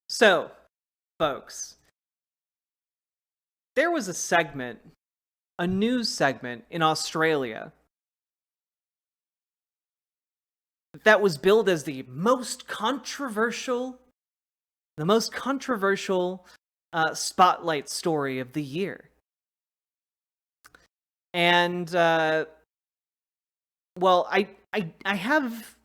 So, folks, there was a news segment in Australia that was billed as the most controversial spotlight story of the year. And, well, I have,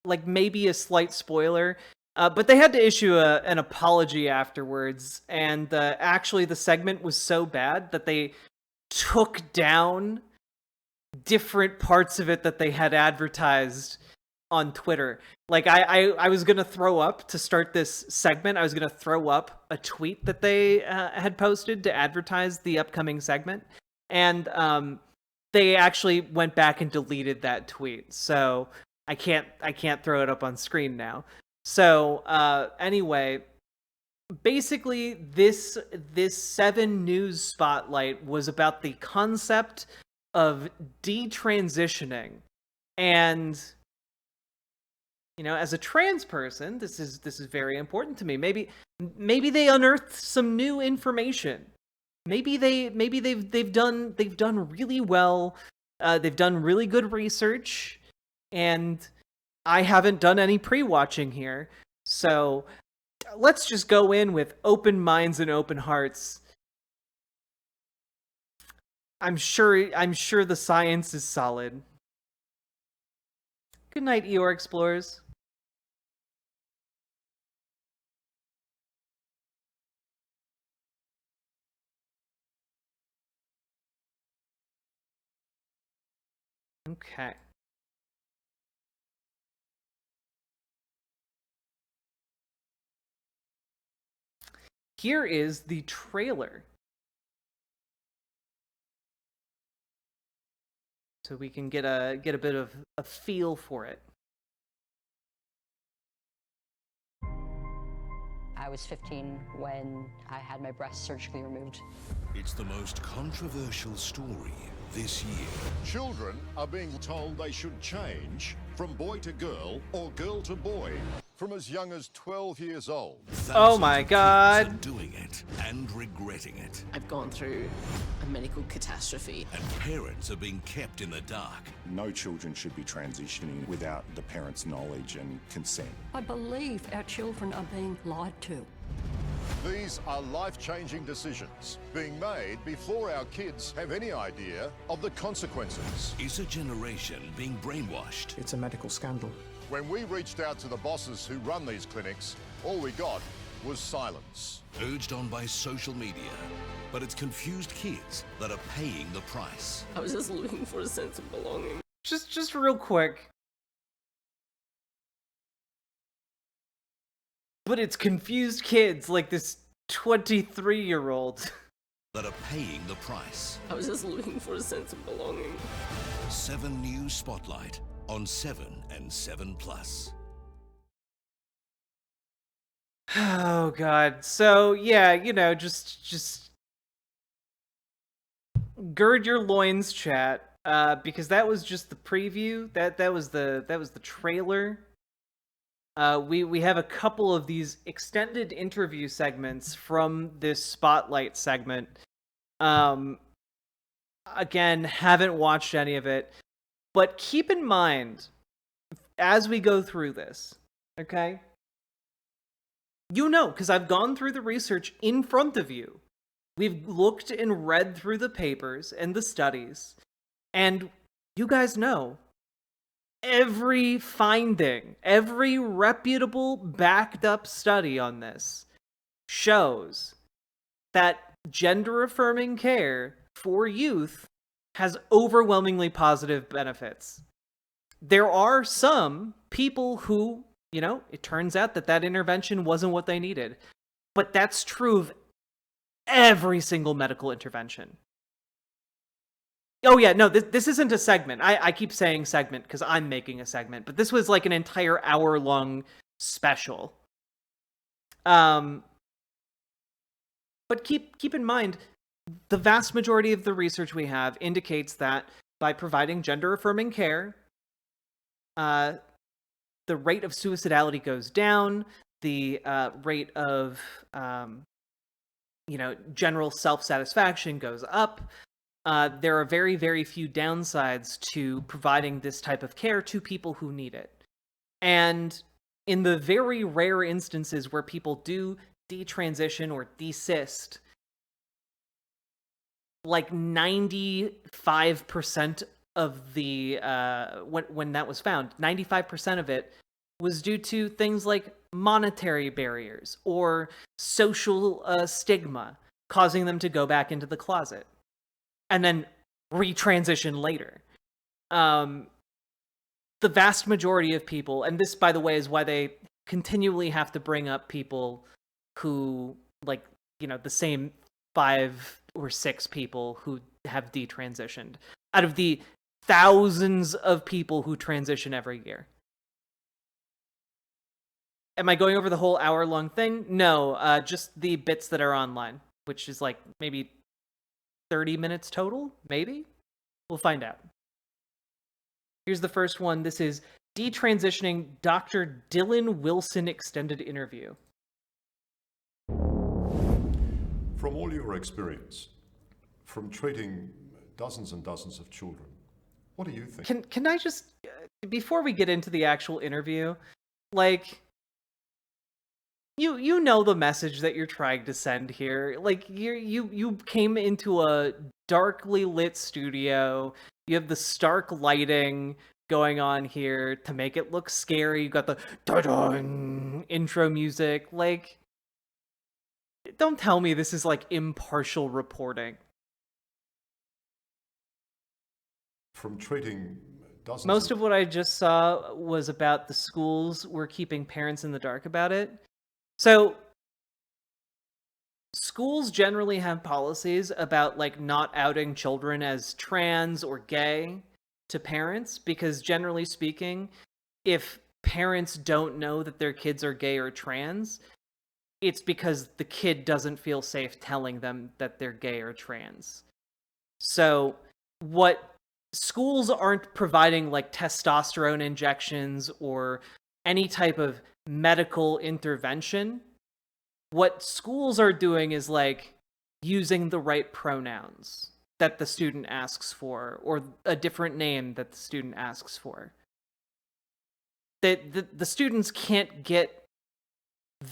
like, maybe a slight spoiler, but they had to issue an apology afterwards, and actually the segment was so bad that they took down different parts of it that they had advertised on Twitter. Like, I was gonna throw up to start this segment. I was gonna throw up a tweet that they had posted to advertise the upcoming segment, and they actually went back and deleted that tweet. So I can't throw it up on screen now. So anyway, basically this 7 News spotlight was about the concept of detransitioning. And as a trans person, this is very important to me. Maybe they unearthed some new information. Maybe they've done really well. They've done really good research, and I haven't done any pre-watching here. So let's just go in with open minds and open hearts. I'm sure the science is solid. Good night, Eeyore Explorers. Okay. Here is the trailer, so we can get a bit of a feel for it. I was 15 when I had my breast surgically removed. It's the most controversial story this year. Children are being told they should change from boy to girl or girl to boy from as young as 12 years old. Oh my God. Thousands of kids are doing it and regretting it. I've gone through a medical catastrophe. And parents are being kept in the dark. No children should be transitioning without the parents' knowledge and consent. I believe our children are being lied to. These are life-changing decisions being made before our kids have any idea of the consequences. Is a generation being brainwashed? It's a medical scandal. When we reached out to the bosses who run these clinics, all we got was silence. Urged on by social media. But it's confused kids that are paying the price. I was just looking for a sense of belonging. Just real quick. But it's confused kids like this 23-year-old. That are paying the price. I was just looking for a sense of belonging. 7 News Spotlight on 7 and 7+. Oh God. So yeah, just gird your loins, chat, because that was just the preview. That was the trailer. We have a couple of these extended interview segments from this spotlight segment. Again, haven't watched any of it, but keep in mind as we go through this, okay? Because I've gone through the research in front of you. We've looked and read through the papers and the studies, and you guys know every finding, every reputable backed up study on this shows that gender-affirming care for youth has overwhelmingly positive benefits. There are some people who, it turns out that intervention wasn't what they needed. But that's true of every single medical intervention. Oh yeah, no, this isn't a segment. I keep saying segment because I'm making a segment, but this was like an entire hour-long special. But keep in mind, the vast majority of the research we have indicates that by providing gender-affirming care, the rate of suicidality goes down, the rate of general self-satisfaction goes up, there are very, very few downsides to providing this type of care to people who need it. And in the very rare instances where people do detransition or desist, like 95% of the when that was found, 95% of it was due to things like monetary barriers or social stigma causing them to go back into the closet and then retransition later. The vast majority of people, and this, by the way, is why they continually have to bring up people who, like, the same 5 or 6 people who have detransitioned out of the thousands of people who transition every year. Am I going over the whole hour-long thing? No, just the bits that are online, which is like maybe 30 minutes total, maybe? We'll find out. Here's the first one. This is Detransitioning Dr. Dylan Wilson extended interview. From all your experience, from treating dozens and dozens of children, what do you think? Can I just, before we get into the actual interview, like, you know the message that you're trying to send here. Like, you came into a darkly lit studio. You have the stark lighting going on here to make it look scary. You got the dun intro music. Like, don't tell me this is like impartial reporting. From treating dozens Most of what I just saw was about the schools were keeping parents in the dark about it. So, schools generally have policies about, like, not outing children as trans or gay to parents, because generally speaking, if parents don't know that their kids are gay or trans, it's because the kid doesn't feel safe telling them that they're gay or trans. So, what schools aren't providing, like, testosterone injections or any type of medical intervention. What schools are doing is, like, using the right pronouns that the student asks for, or a different name that the student asks for. The students can't get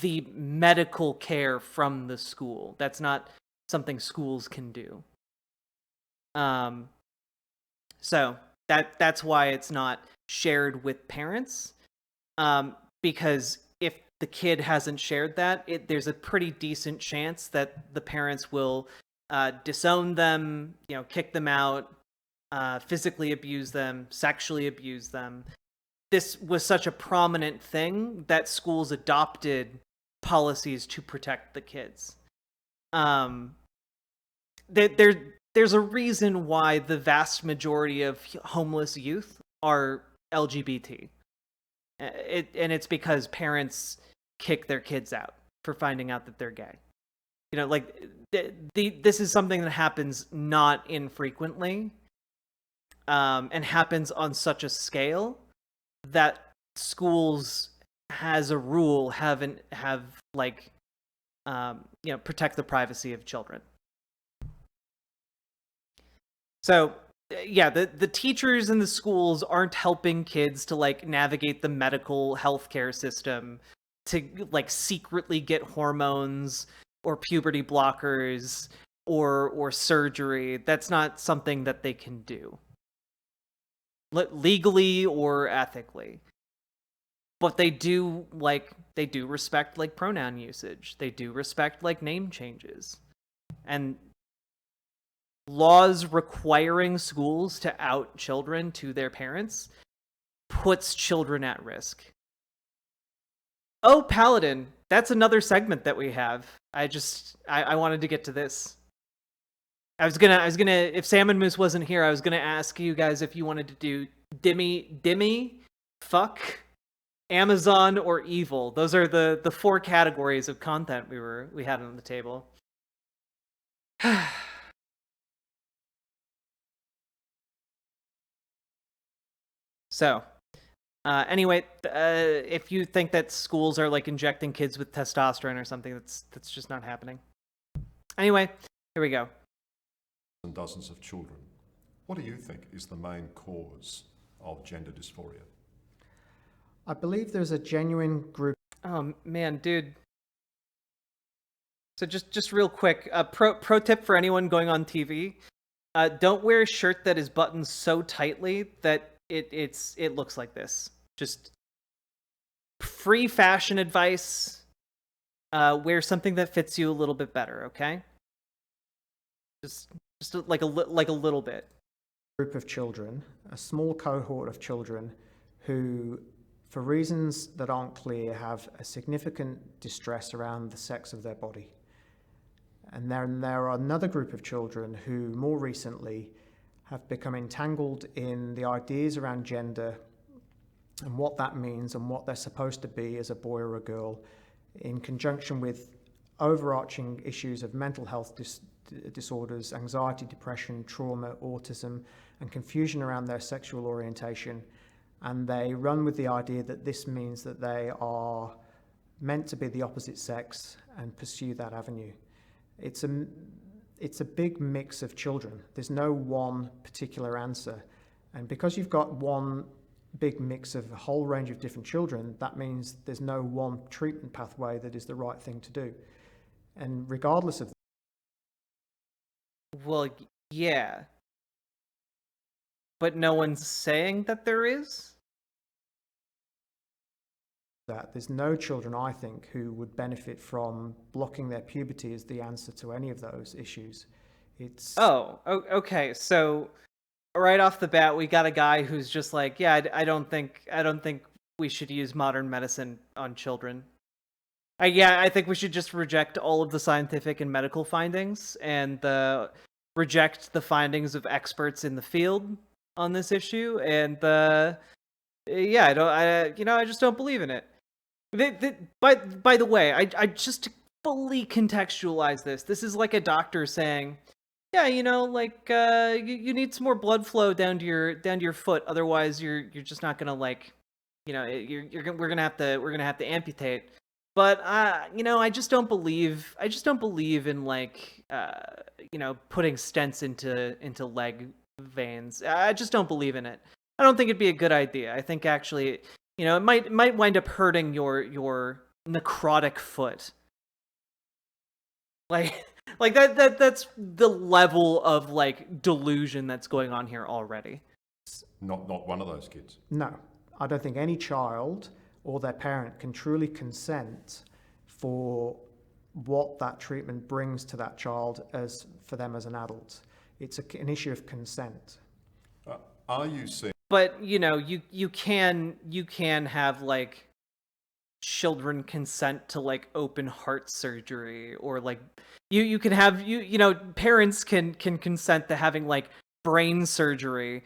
the medical care from the school. That's not something schools can do. So that's why it's not shared with parents. Because if the kid hasn't shared that, there's a pretty decent chance that the parents will disown them, kick them out, physically abuse them, sexually abuse them. This was such a prominent thing that schools adopted policies to protect the kids. There's a reason why the vast majority of homeless youth are LGBT. And it's because parents kick their kids out for finding out that they're gay. This is something that happens not infrequently, and happens on such a scale that schools, as a rule, protect the privacy of children. So, yeah, the teachers in the schools aren't helping kids to, like, navigate the medical healthcare system, to, like, secretly get hormones or puberty blockers or surgery. That's not something that they can do legally or ethically. But they do respect, like, pronoun usage. They do respect, like, name changes. And laws requiring schools to out children to their parents puts children at risk. Oh, Paladin, that's another segment that we have. I wanted to get to this. I was gonna, if Salmon Moose wasn't here, I was gonna ask you guys if you wanted to do Dimmy, fuck, Amazon, or evil. Those are the 4 categories of content we had on the table. So, Anyway, if you think that schools are like injecting kids with testosterone or something, that's just not happening. Anyway, here we go. And dozens of children. What do you think is the main cause of gender dysphoria? I believe there's a genuine group. Oh man, dude. So just real quick, pro tip for anyone going on TV: don't wear a shirt that is buttoned so tightly that it looks like this. Just free fashion advice. Wear something that fits you a little bit better, okay? Just like a little bit. Group of children, a small cohort of children who, for reasons that aren't clear, have a significant distress around the sex of their body. And then there are another group of children who more recently have become entangled in the ideas around gender and what that means and what they're supposed to be as a boy or a girl, in conjunction with overarching issues of mental health disorders, anxiety, depression, trauma, autism, and confusion around their sexual orientation. And they run with the idea that this means that they are meant to be the opposite sex and pursue that avenue. It's a big mix of children. There's no one particular answer. And because you've got one big mix of a whole range of different children, that means there's no one treatment pathway that is the right thing to do. And regardless of Well, yeah. But no one's saying that there is? that, there's no children, I think, who would benefit from blocking their puberty as the answer to any of those issues. It's Okay. So right off the bat, we got a guy who's just like, yeah, I don't think we should use modern medicine on children. I think we should just reject all of the scientific and medical findings and reject the findings of experts in the field on this issue. And I just don't believe in it. By the way, I just to fully contextualize this. This is like a doctor saying, yeah, you need some more blood flow down to your foot, otherwise you're just not gonna we're gonna have to amputate. But I just don't believe in putting stents into leg veins. I just don't believe in it. I don't think it'd be a good idea. I think actually, it might wind up hurting your necrotic foot. Like that's the level of delusion that's going on here already. Not one of those kids. No, I don't think any child or their parent can truly consent for what that treatment brings to that child as for them as an adult. It's an issue of consent. Are you saying? But you can have children consent to open heart surgery, or you can have parents can consent to having brain surgery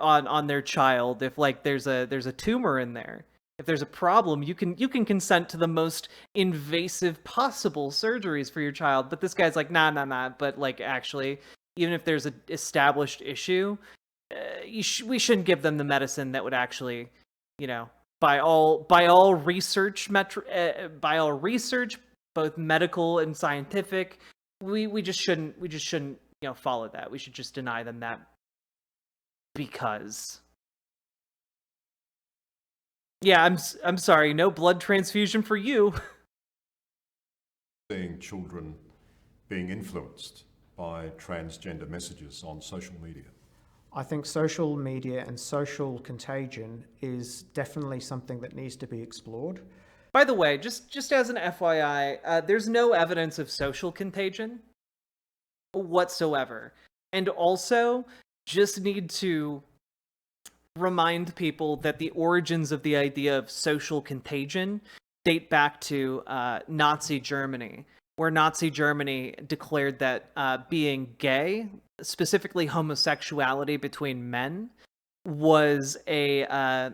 on their child if there's a tumor in there. If there's a problem, you can consent to the most invasive possible surgeries for your child. But this guy's nah. But actually, even if there's an established issue, we shouldn't give them the medicine that would actually, by all research, both medical and scientific, we just shouldn't follow that. We should just deny them that because. Yeah, I'm sorry, no blood transfusion for you. Seeing children being influenced by transgender messages on social media? I think social media and social contagion is definitely something that needs to be explored. By the way, just as an FYI, there's no evidence of social contagion whatsoever. And also, just need to remind people that the origins of the idea of social contagion date back to Nazi Germany, where Nazi Germany declared that being gay, specifically homosexuality between men, was a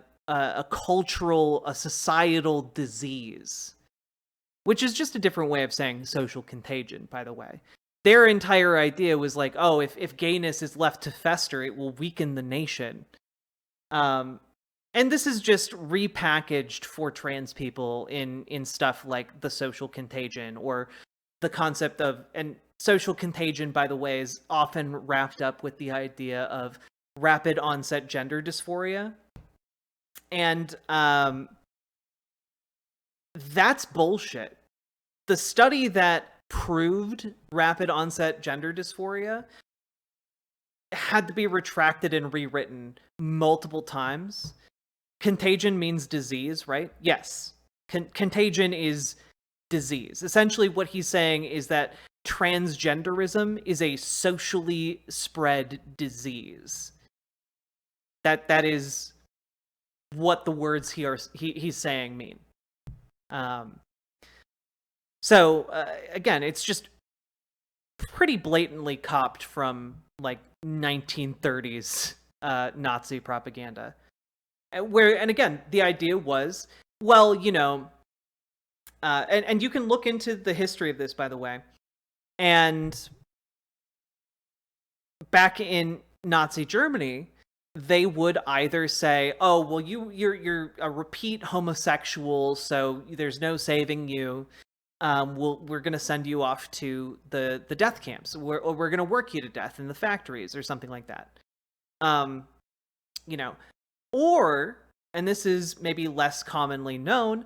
cultural, a societal disease, which is just a different way of saying social contagion, by the way. Their entire idea was if gayness is left to fester, it will weaken the nation. and this is just repackaged for trans people in stuff like the social contagion, or the concept of, and social contagion, by the way, is often wrapped up with the idea of rapid onset gender dysphoria. And that's bullshit. The study that proved rapid onset gender dysphoria had to be retracted and rewritten multiple times. Contagion means disease, right? Yes. Contagion is disease. Essentially, what he's saying is that transgenderism is a socially spread disease. That is what the words he's saying mean. Again, it's just pretty blatantly copped from like 1930s Nazi propaganda. And again, the idea was, well, you know, and you can look into the history of this, by the way. And back in Nazi Germany, they would either say, "Oh, well, you're a repeat homosexual, so there's no saving you. We're going to send you off to the death camps. We're going to work you to death in the factories," or something like that. You know, or, and this is maybe less commonly known,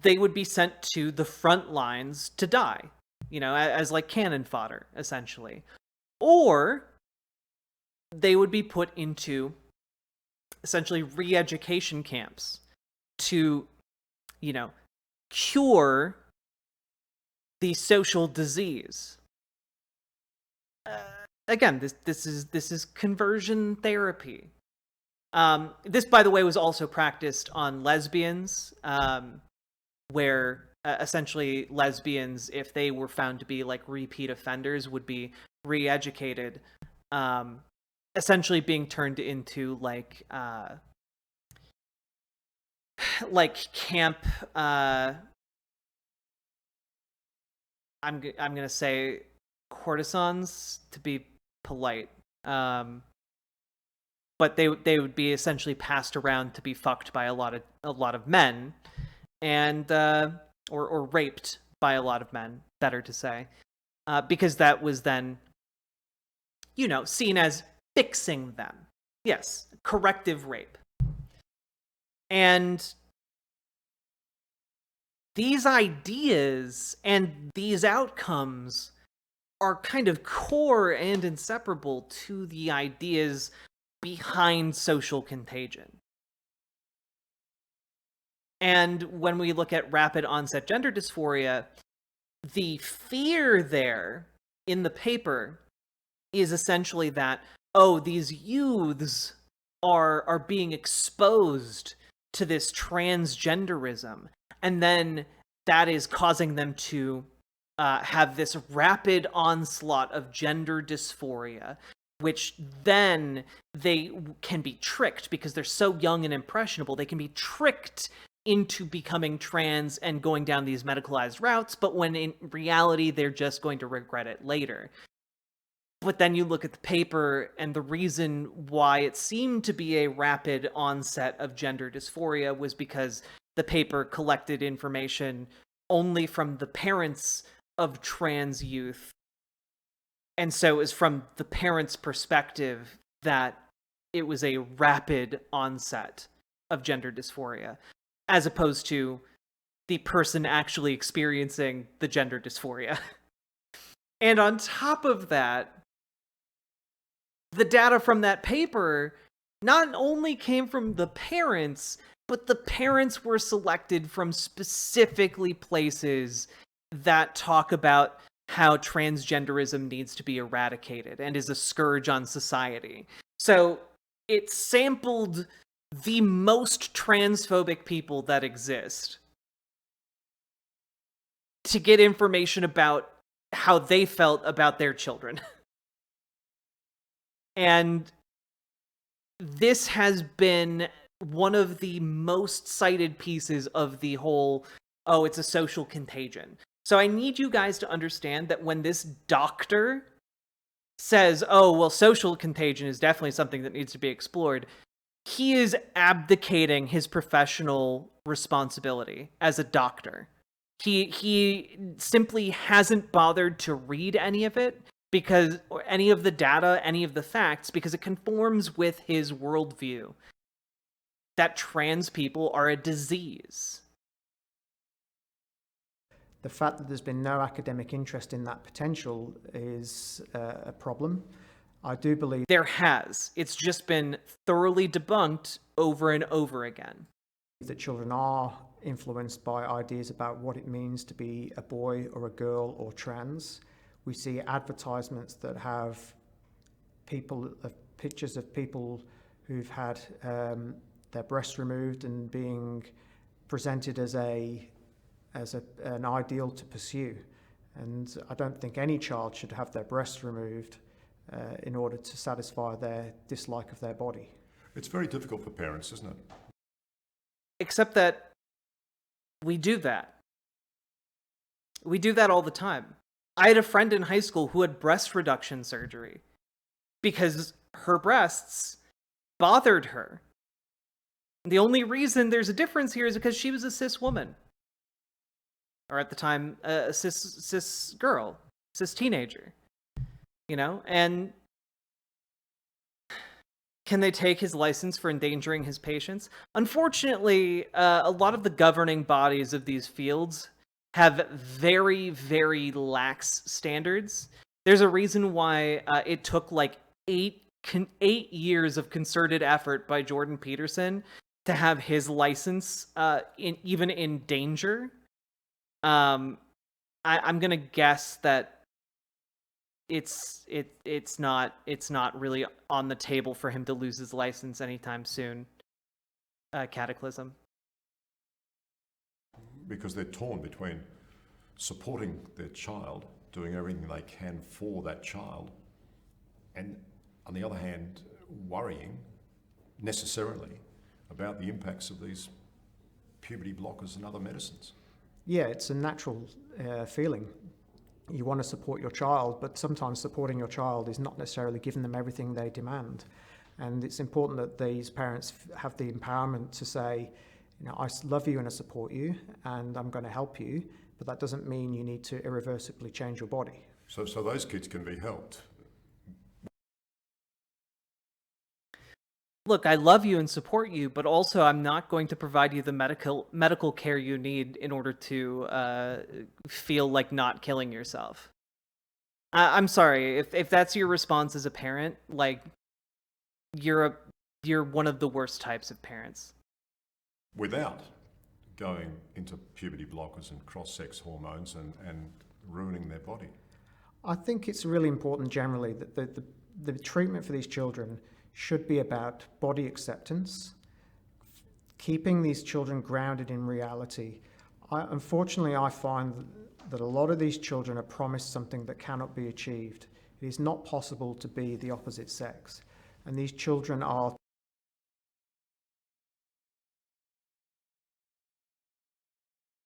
they would be sent to the front lines to die, you know, as like cannon fodder, essentially. Or they would be put into essentially re-education camps to, you know, cure the social disease. Again, this is conversion therapy. This, by the way, was also practiced on lesbians, where essentially lesbians, if they were found to be like repeat offenders, would be re-educated, essentially being turned into like camp. I'm gonna say courtesans, to be polite. But they would be essentially passed around to be fucked by a lot of men, and or raped by a lot of men, better to say, because that was then, you know, seen as fixing them. Yes, corrective rape. And these ideas and these outcomes are kind of core and inseparable to the ideas behind social contagion. And when we look at rapid onset gender dysphoria, the fear there in the paper is essentially that, oh, these youths are being exposed to this transgenderism, and then that is causing them to have this rapid onslaught of gender dysphoria, which then they can be tricked, because they're so young and impressionable, they can be tricked into becoming trans and going down these medicalized routes, but when in reality they're just going to regret it later. But then you look at the paper, and the reason why it seemed to be a rapid onset of gender dysphoria was because the paper collected information only from the parents of trans youth. And so it was from the parents' perspective that it was a rapid onset of gender dysphoria, as opposed to the person actually experiencing the gender dysphoria. And on top of that, the data from that paper not only came from the parents, but the parents were selected from specifically places that talk about how transgenderism needs to be eradicated and is a scourge on society. So it sampled the most transphobic people that exist to get information about how they felt about their children. And this has been one of the most cited pieces of the whole, oh, it's a social contagion. So I need you guys to understand that when this doctor says, oh, well, social contagion is definitely something that needs to be explored, he is abdicating his professional responsibility as a doctor. He simply hasn't bothered to read any of it, because, or any of the data, any of the facts, because it conforms with his worldview that trans people are a disease. The fact that there's been no academic interest in that potential is a problem. I do believe There has. It's just been thoroughly debunked over and over again. that children are influenced by ideas about what it means to be a boy or a girl or trans. We see advertisements that have pictures of people who've had their breasts removed and being presented as an ideal to pursue. And I don't think any child should have their breasts removed in order to satisfy their dislike of their body. It's very difficult for parents, isn't it? Except that we do that. We do that all the time. I had a friend in high school who had breast reduction surgery because her breasts bothered her. The only reason there's a difference here is because she was a cis woman. Or at the time, a cis girl, cis teenager. You know, and can they take his license for endangering his patients? Unfortunately, a lot of the governing bodies of these fields have very, very lax standards. There's a reason why it took like 8 years of concerted effort by Jordan Peterson to have his license even in danger. I'm gonna guess that it's not really on the table for him to lose his license anytime soon. Cataclysm. Because they're torn between supporting their child, doing everything they can for that child, and on the other hand, worrying necessarily about the impacts of these puberty blockers and other medicines. Yeah, it's a natural feeling. You want to support your child, but sometimes supporting your child is not necessarily giving them everything they demand. And it's important that these parents have the empowerment to say, you know, I love you and I support you and I'm going to help you, but that doesn't mean you need to irreversibly change your body. So those kids can be helped. Look, I love you and support you, but also I'm not going to provide you the medical care you need in order to feel like not killing yourself. I'm sorry, if that's your response as a parent, like, you're one of the worst types of parents. Without going into puberty blockers and cross-sex hormones and ruining their body. I think it's really important generally that the treatment for these children should be about body acceptance, keeping these children grounded in reality. Unfortunately, I find that a lot of these children are promised something that cannot be achieved. It is not possible to be the opposite sex. And these children are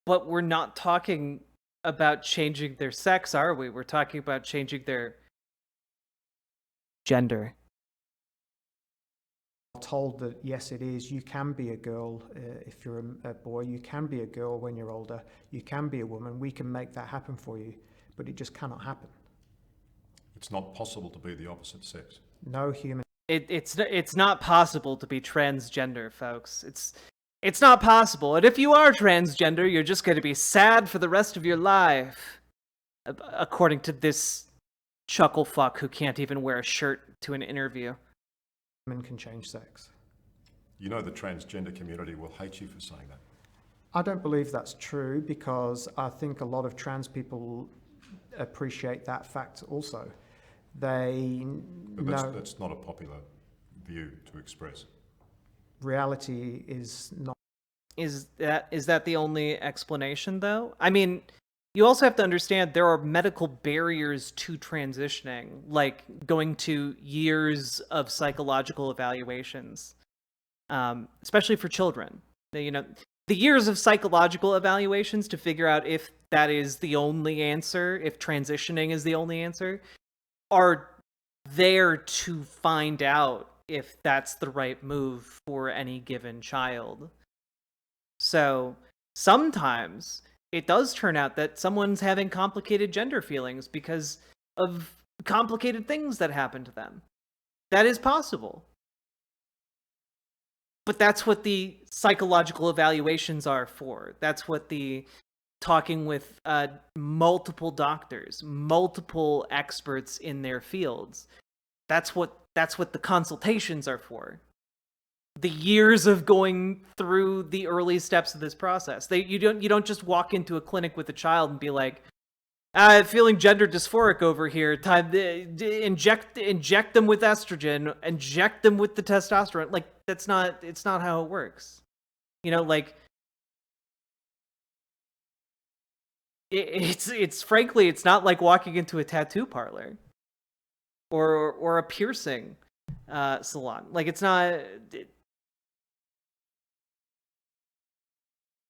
But we're not talking about changing their sex, are we? We're talking about changing their gender. told that yes, it is, you can be a girl if you're a boy, you can be a girl when you're older, you can be a woman, we can make that happen for you, but it just cannot happen. It's not possible to be the opposite sex. No human. It's not possible to be transgender, folks. It's not possible. And if you are transgender, you're just going to be sad for the rest of your life, according to this chuckle fuck who can't even wear a shirt to an interview. Women can change sex. You know the transgender community will hate you for saying that. I don't believe that's true, because I think a lot of trans people appreciate that fact also. They But know that's not a popular view to express. reality is not. Is that the only explanation, though? I mean, you also have to understand there are medical barriers to transitioning, like going to years of psychological evaluations, especially for children. You know, the years of psychological evaluations to figure out if that is the only answer, if transitioning is the only answer, are there to find out if that's the right move for any given child. So sometimes it does turn out that someone's having complicated gender feelings because of complicated things that happen to them. That is possible. But that's what the psychological evaluations are for. That's what the talking with multiple doctors, multiple experts in their fields. That's what the consultations are for. The years of going through the early steps of this process. You don't just walk into a clinic with a child and be like, feeling gender dysphoric over here. Time to inject them with estrogen, inject them with the testosterone. Like it's not how it works. You know, like it's frankly, it's not like walking into a tattoo parlor or a piercing salon. Like it's not.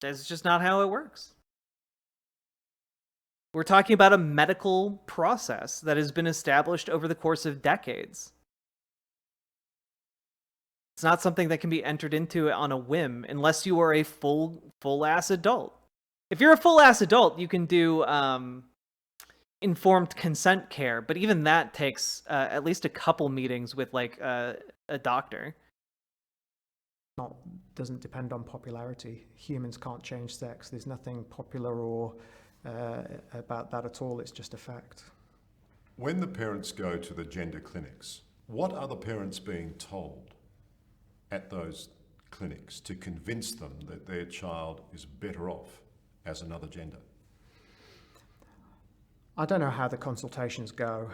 That's just not how it works. We're talking about a medical process that has been established over the course of decades. It's not something that can be entered into on a whim unless you are a full-ass adult. If you're a full-ass adult, you can do informed consent care, but even that takes at least a couple meetings with like a doctor. Doesn't depend on popularity. Humans can't change sex. There's nothing popular or about that at all. It's just a fact. When the parents go to the gender clinics, what are the parents being told at those clinics to convince them that their child is better off as another gender? I don't know how the consultations go.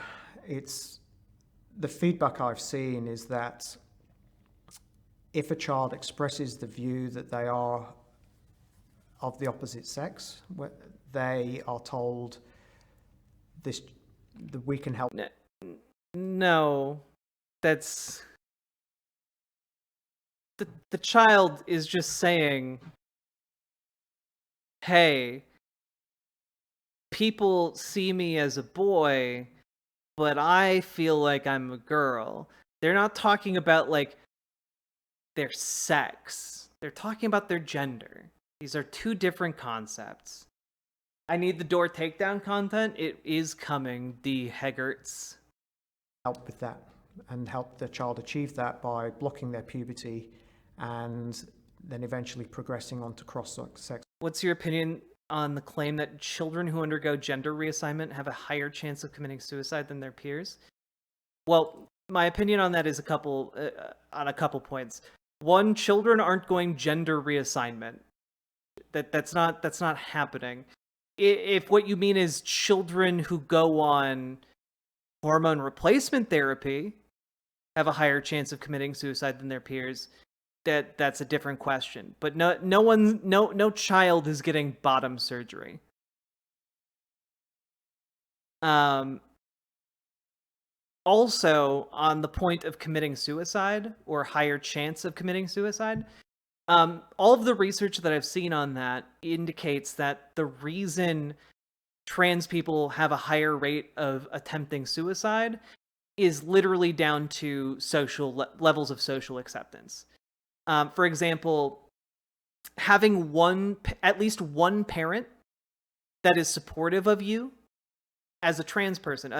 The feedback I've seen is that if a child expresses the view that they are of the opposite sex, they are told that we can help. No, that's the child is just saying, hey, people see me as a boy, but I feel like I'm a girl. They're not talking about like their sex. They're talking about their gender. These are two different concepts. I need the door takedown content. It is coming, the Heggerts. Help with that and help the child achieve that by blocking their puberty and then eventually progressing on to cross-sex. What's your opinion on the claim that children who undergo gender reassignment have a higher chance of committing suicide than their peers? Well, my opinion on that is on a couple points. One, children aren't going gender reassignment. That's not happening. If what you mean is children who go on hormone replacement therapy have a higher chance of committing suicide than their peers, that's a different question. But no child is getting bottom surgery. Also, on the point of committing suicide or higher chance of committing suicide, all of the research that I've seen on that indicates that the reason trans people have a higher rate of attempting suicide is literally down to levels of social acceptance. For example, having at least one parent that is supportive of you as a trans person,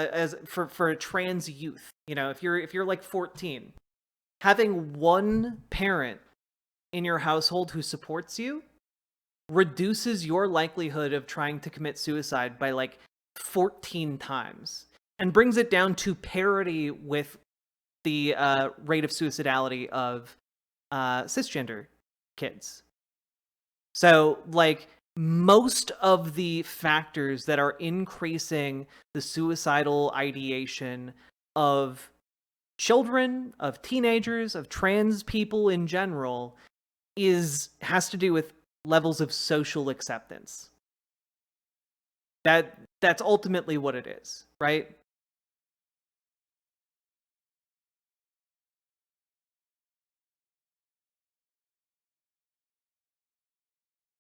for a trans youth, you know, if you're like 14, having one parent in your household who supports you reduces your likelihood of trying to commit suicide by like 14 times and brings it down to parity with the rate of suicidality of cisgender kids. So like most of the factors that are increasing the suicidal ideation of children, of teenagers, of trans people in general has to do with levels of social acceptance. That's ultimately what it is, right?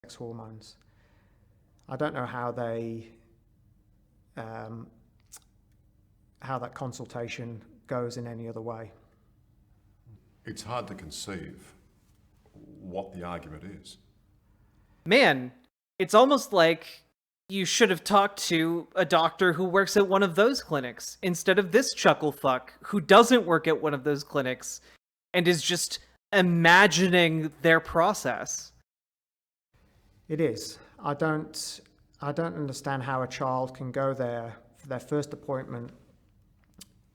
Sex hormones. I don't know how how that consultation goes in any other way. It's hard to conceive what the argument is. Man, it's almost like you should have talked to a doctor who works at one of those clinics instead of this chucklefuck who doesn't work at one of those clinics and is just imagining their process. It is. I don't understand how a child can go there for their first appointment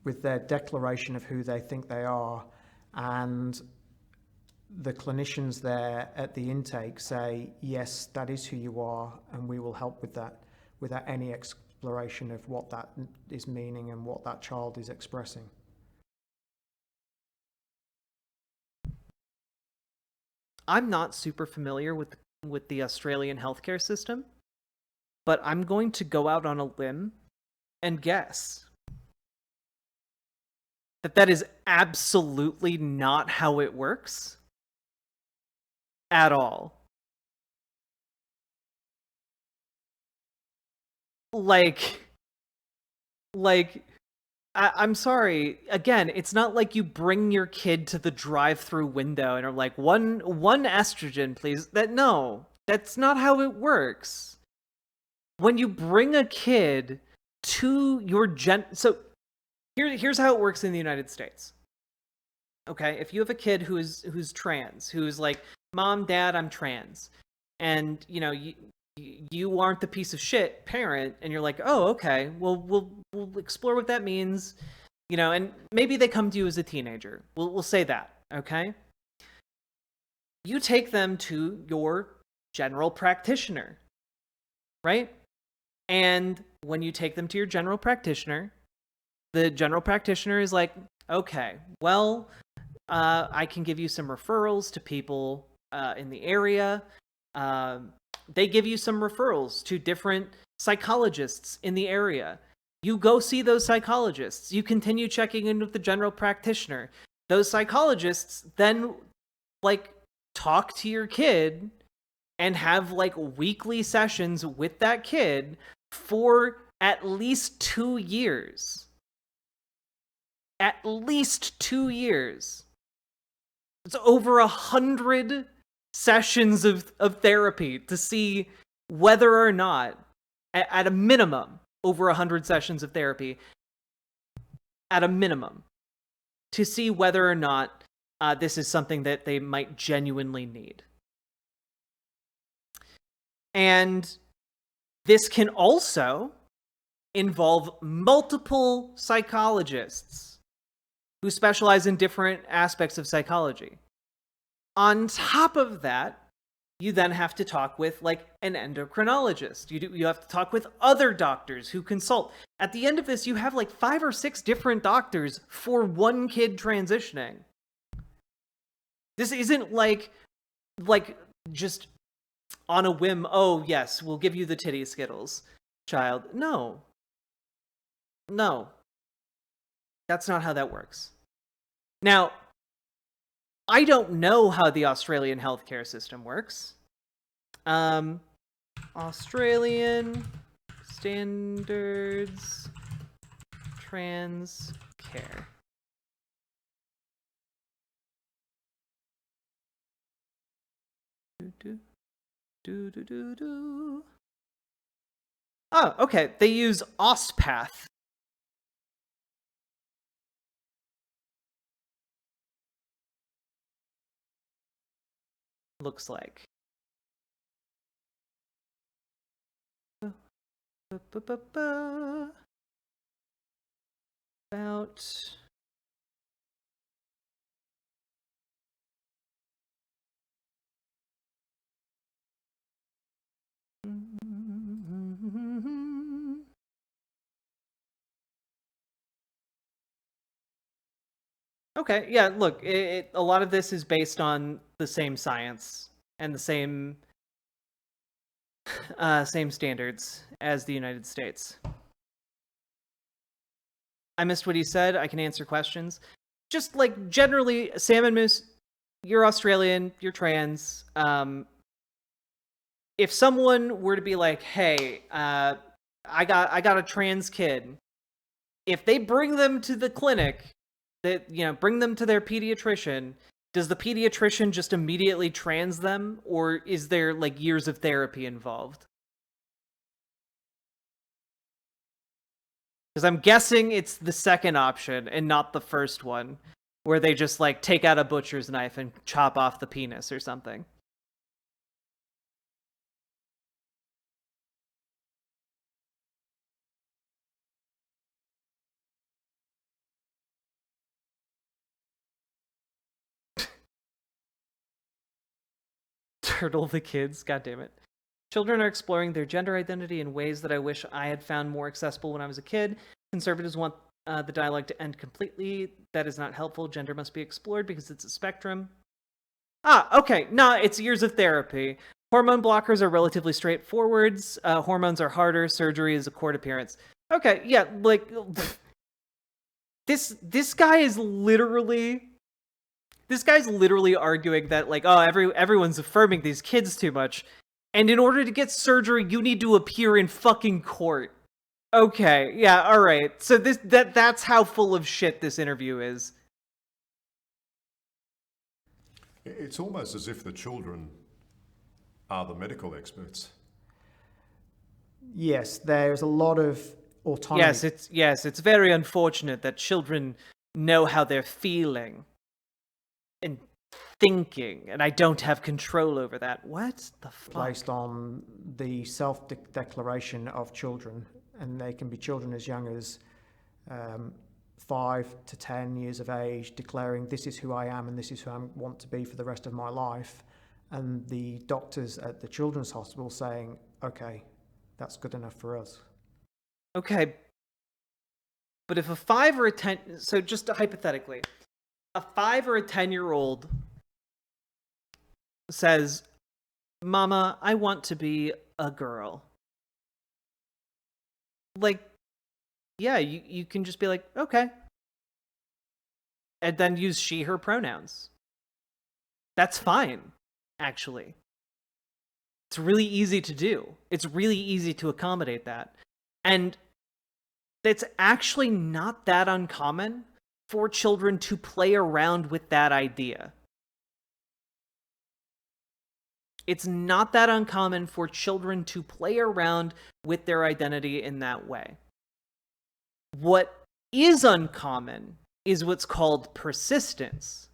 with their declaration of who they think they are, and the clinicians there at the intake say, yes, that is who you are, and we will help with that, without any exploration of what that is meaning and what that child is expressing. I'm not super familiar with the Australian healthcare system, but I'm going to go out on a limb and guess that is absolutely not how it works at all. I'm sorry. Again, it's not like you bring your kid to the drive-through window and are like, one estrogen, please. That's not how it works. When you bring a kid to your so here's how it works in the United States. Okay, if you have a kid who's trans, who's like, Mom, Dad, I'm trans, and you aren't the piece of shit parent, and you're like, oh, okay, well, we'll explore what that means, and maybe they come to you as a teenager. We'll say that, okay? You take them to your general practitioner, right? And when you take them to your general practitioner, the general practitioner is like, okay, well, I can give you some referrals to people in the area. They give you some referrals to different psychologists in the area. You go see those psychologists. You continue checking in with the general practitioner. Those psychologists then, talk to your kid and have, weekly sessions with that kid for at least 2 years. At least 2 years. It's over 100 sessions of therapy to see whether or not, at a minimum, over 100 sessions of therapy, at a minimum, to see whether or not this is something that they might genuinely need. And this can also involve multiple psychologists who specialize in different aspects of psychology. On top of that, you then have to talk with an endocrinologist. You have to talk with other doctors who consult. At the end of this, you have 5 or 6 different doctors for one kid transitioning. This isn't just on a whim, oh yes, we'll give you the titty Skittles, child. No. That's not how that works. Now, I don't know how the Australian healthcare system works. Australian standards trans care. Oh, okay. They use OSPATH. Looks like. About okay, yeah, look, a lot of this is based on the same science and the same standards as the United States. I missed what he said. I can answer questions. Just generally, Salmon Moose, you're Australian, you're trans. If someone were to be like, hey, I got a trans kid, if they bring them to the clinic that, you know, bring them to their pediatrician. Does the pediatrician just immediately trans them, or is there like years of therapy involved? Because I'm guessing it's the second option and not the first one, where they just like take out a butcher's knife and chop off the penis or something. Turtle the kids, god damn it. Children are exploring their gender identity in ways that I wish I had found more accessible when I was a kid. Conservatives want the dialogue to end completely. That is not helpful. Gender must be explored because it's a spectrum. Okay. Nah, it's years of therapy. Hormone blockers are relatively straightforward. Hormones are harder. Surgery is a court appearance. Okay, yeah, like this guy is literally arguing that like, oh, everyone's affirming these kids too much. And in order to get surgery, you need to appear in fucking court. Okay, yeah, all right. So that's how full of shit this interview is. It's almost as if the children are the medical experts. Yes, there's a lot of autonomy. It's very unfortunate that children know how they're feeling and thinking, and I don't have control over that. What the fuck? Placed on the self-declaration of children, and they can be children as young as 5 to 10 years of age, declaring this is who I am and this is who I want to be for the rest of my life, and the doctors at the children's hospital saying, okay, that's good enough for us. Okay, but if a 5 or a 10, so just hypothetically, a 5 or a 10-year-old says, Mama, I want to be a girl. Like, yeah, you can just be like, okay. And then use she, her pronouns. That's fine, actually. It's really easy to do. It's really easy to accommodate that. And it's actually not that uncommon for children to play around with that idea. It's not that uncommon for children to play around with their identity in that way. What is uncommon is what's called persistence,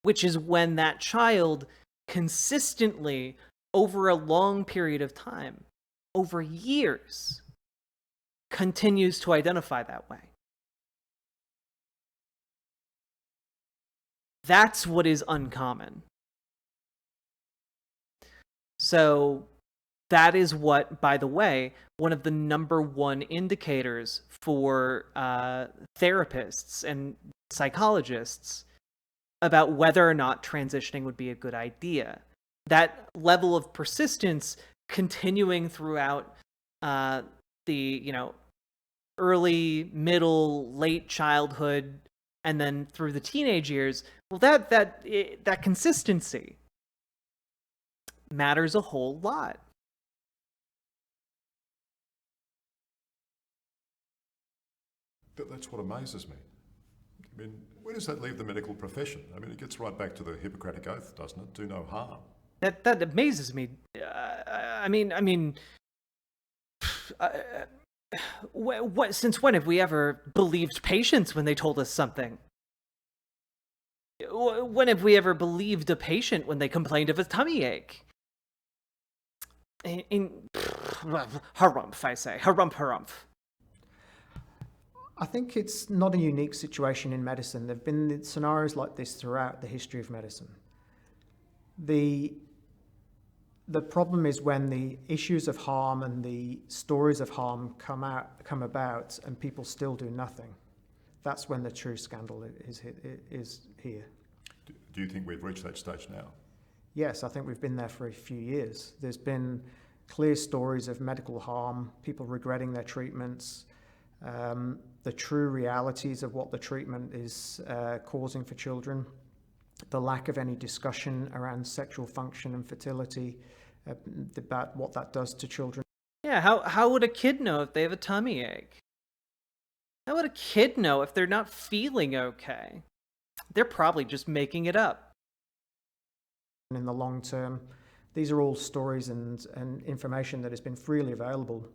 which is when that child consistently, over a long period of time, over years, continues to identify that way. That's what is uncommon. So that is what, by the way, one of the number one indicators for therapists and psychologists about whether or not transitioning would be a good idea. That level of persistence continuing throughout the, early, middle, late childhood, and then through the teenage years, well, that consistency matters a whole lot. That's what amazes me. I mean, where does that leave the medical profession? I mean, it gets right back to the Hippocratic Oath, doesn't it? Do no harm. That amazes me. Since when have we ever believed patients when they told us something? When have we ever believed a patient when they complained of a tummy ache? Harumph, I say. Harumph. I think it's not a unique situation in medicine. There have been scenarios like this throughout the history of medicine. The problem is when the issues of harm and the stories of harm come about and people still do nothing. That's when the true scandal is here. Do you think we've reached that stage now? Yes, I think we've been there for a few years. There's been clear stories of medical harm, people regretting their treatments, the true realities of what the treatment is causing for children, the lack of any discussion around sexual function and fertility, about what that does to children. Yeah, how would a kid know if they have a tummy ache? How would a kid know if they're not feeling okay? they're probably just making it up. In the long term, these are all stories and information that has been freely available,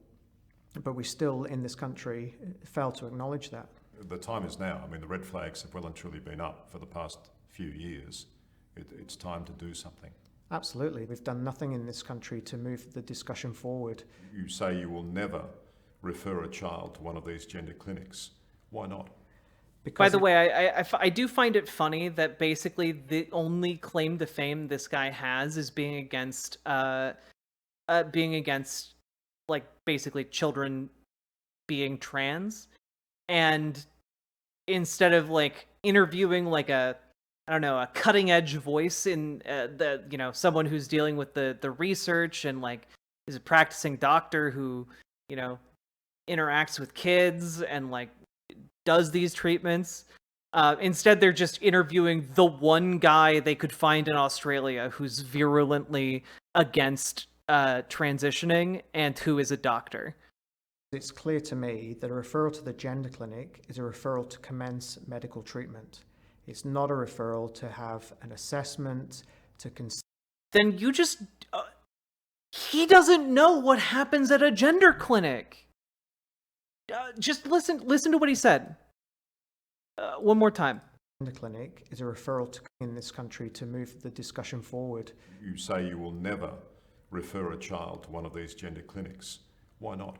but we still, in this country, fail to acknowledge that. The time is now. I mean, the red flags have well and truly been up for the past few years. It's time to do something. Absolutely. We've done nothing in this country to move the discussion forward. You say you will never refer a child to one of these gender clinics. Why not? Because By the way, I do find it funny that basically the only claim to fame this guy has is being against like basically children being trans, and instead of like interviewing like a cutting edge voice in someone who's dealing with the research and like is a practicing doctor who interacts with kids and like does these treatments. Instead, they're just interviewing the one guy they could find in Australia who's virulently against transitioning and who is a doctor. it's clear to me that a referral to the gender clinic is a referral to commence medical treatment. It's not a referral to have an assessment, to consider. Then you just... he doesn't know what happens at a gender clinic. Just listen to what he said. One more time. The clinic is a referral to in this country to move the discussion forward. You say you will never refer a child to one of these gender clinics. Why not?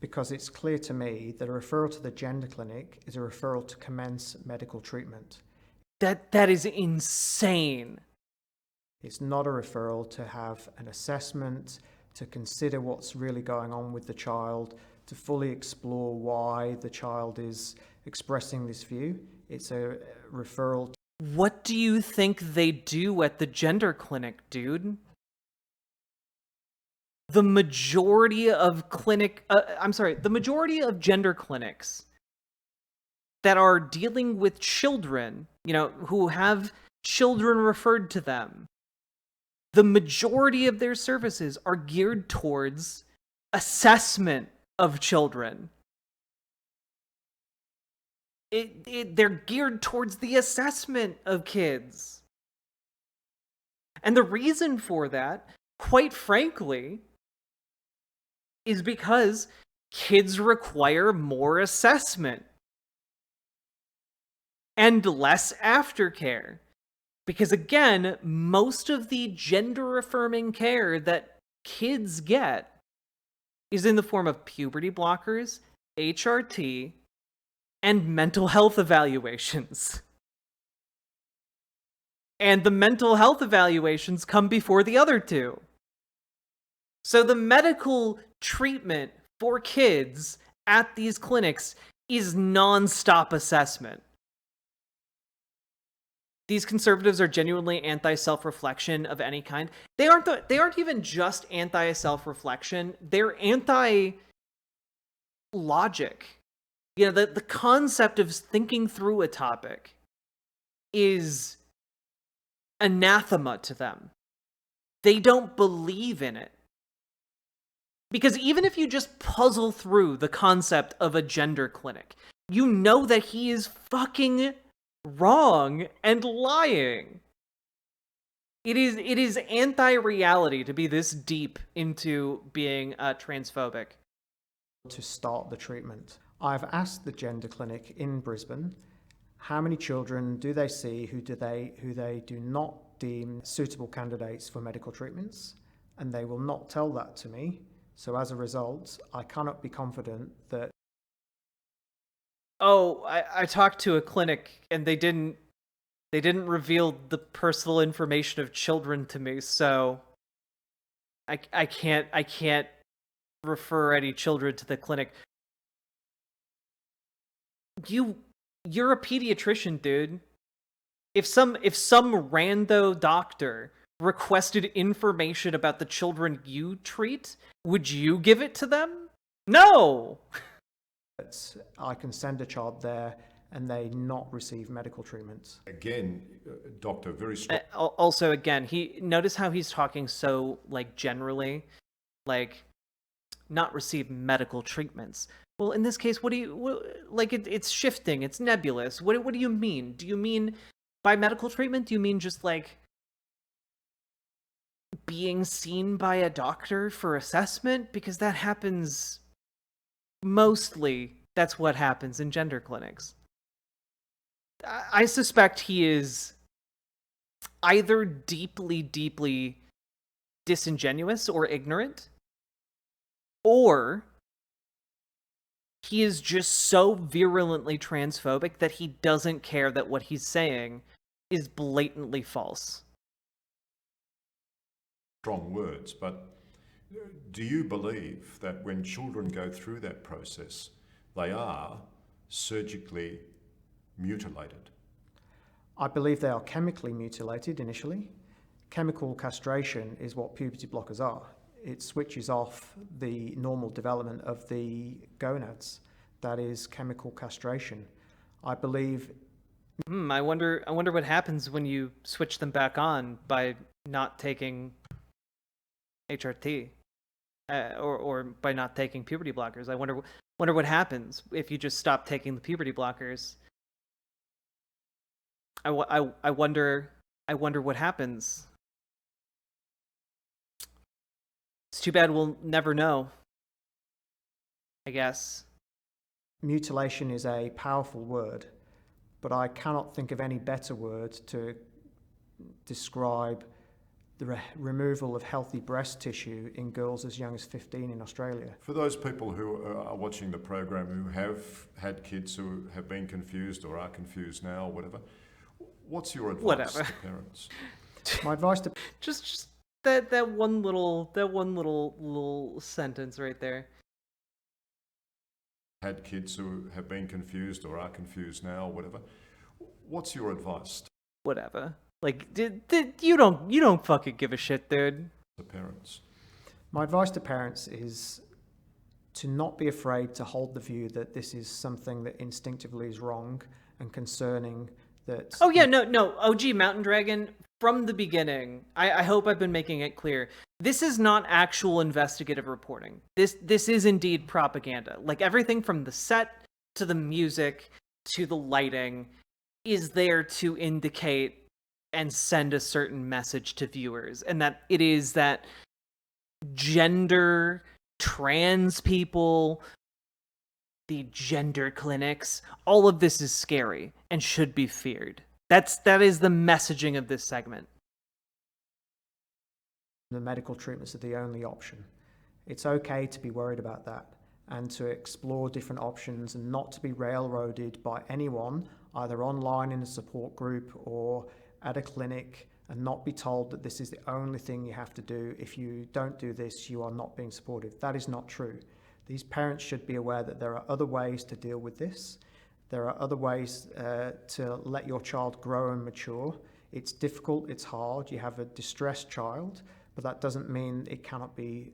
Because it's clear to me that a referral to the gender clinic is a referral to commence medical treatment. That is insane. It's not a referral to have an assessment, to consider what's really going on with the child, to fully explore why the child is expressing this view. It's a referral. What do you think they do at the gender clinic, dude? The majority of the majority of gender clinics that are dealing with children, who have children referred to them, the majority of their services are geared towards assessment of children. They're geared towards the assessment of kids. And the reason for that, quite frankly, is because kids require more assessment and less aftercare. Because again, most of the gender-affirming care that kids get is in the form of puberty blockers, HRT, and mental health evaluations. And the mental health evaluations come before the other two. So the medical treatment for kids at these clinics is non-stop assessment. These conservatives are genuinely anti-self-reflection of any kind. They aren't even just anti-self-reflection. They're anti-logic. The concept of thinking through a topic is anathema to them. They don't believe in it. Because even if you just puzzle through the concept of a gender clinic, you know that he is fucking wrong and lying. It is anti-reality to be this deep into being transphobic. To start the treatment. I've asked the gender clinic in Brisbane, how many children do they see who they do not deem suitable candidates for medical treatments, and they will not tell that to me. So as a result, I cannot be confident that... Oh, I talked to a clinic and they didn't reveal the personal information of children to me, so I can't refer any children to the clinic. You're a pediatrician, dude. If some rando doctor requested information about the children you treat, would you give it to them? No! I can send a child there and they not receive medical treatments. Again, doctor, very strong. Also, again, notice how he's talking so, generally, not receive medical treatments. Well, in this case, it's shifting, it's nebulous. What do you mean? Do you mean by medical treatment, do you mean just like being seen by a doctor for assessment? Because that happens mostly, that's what happens in gender clinics. I suspect he is either deeply, deeply disingenuous or ignorant, or he is just so virulently transphobic that he doesn't care that what he's saying is blatantly false. Strong words, but do you believe that when children go through that process, they are surgically mutilated? I believe they are chemically mutilated initially. Chemical castration is what puberty blockers are. It switches off the normal development of the gonads. That is chemical castration. I believe. I wonder what happens when you switch them back on by not taking HRT, or by not taking puberty blockers. I wonder what happens if you just stop taking the puberty blockers. I wonder what happens. It's too bad we'll never know, I guess. Mutilation is a powerful word, but I cannot think of any better word to describe the removal of healthy breast tissue in girls as young as 15 in Australia. For those people who are watching the program who have had kids who have been confused or are confused now or whatever, what's your advice to parents? My advice to just that one little sentence right there. Had kids who have been confused or are confused now or whatever, what's your advice? Whatever. Like, you don't fucking give a shit, dude. To parents. My advice to parents is to not be afraid to hold the view that this is something that instinctively is wrong and concerning. That. Oh yeah, no. OG Mountain Dragon, from the beginning, I hope I've been making it clear. This is not actual investigative reporting. This is indeed propaganda. Like, everything from the set to the music to the lighting is there to indicate and send a certain message to viewers, and that it is that gender, trans people, the gender clinics, all of this is scary and should be feared. That is the messaging of this segment. The medical treatments are the only option. It's okay to be worried about that and to explore different options and not to be railroaded by anyone, either online in a support group or at a clinic, and not be told that this is the only thing you have to do. If you don't do this, you are not being supportive. That is not true. These parents should be aware that there are other ways to deal with this. There are other ways to let your child grow and mature. It's difficult, it's hard, you have a distressed child, but that doesn't mean it cannot be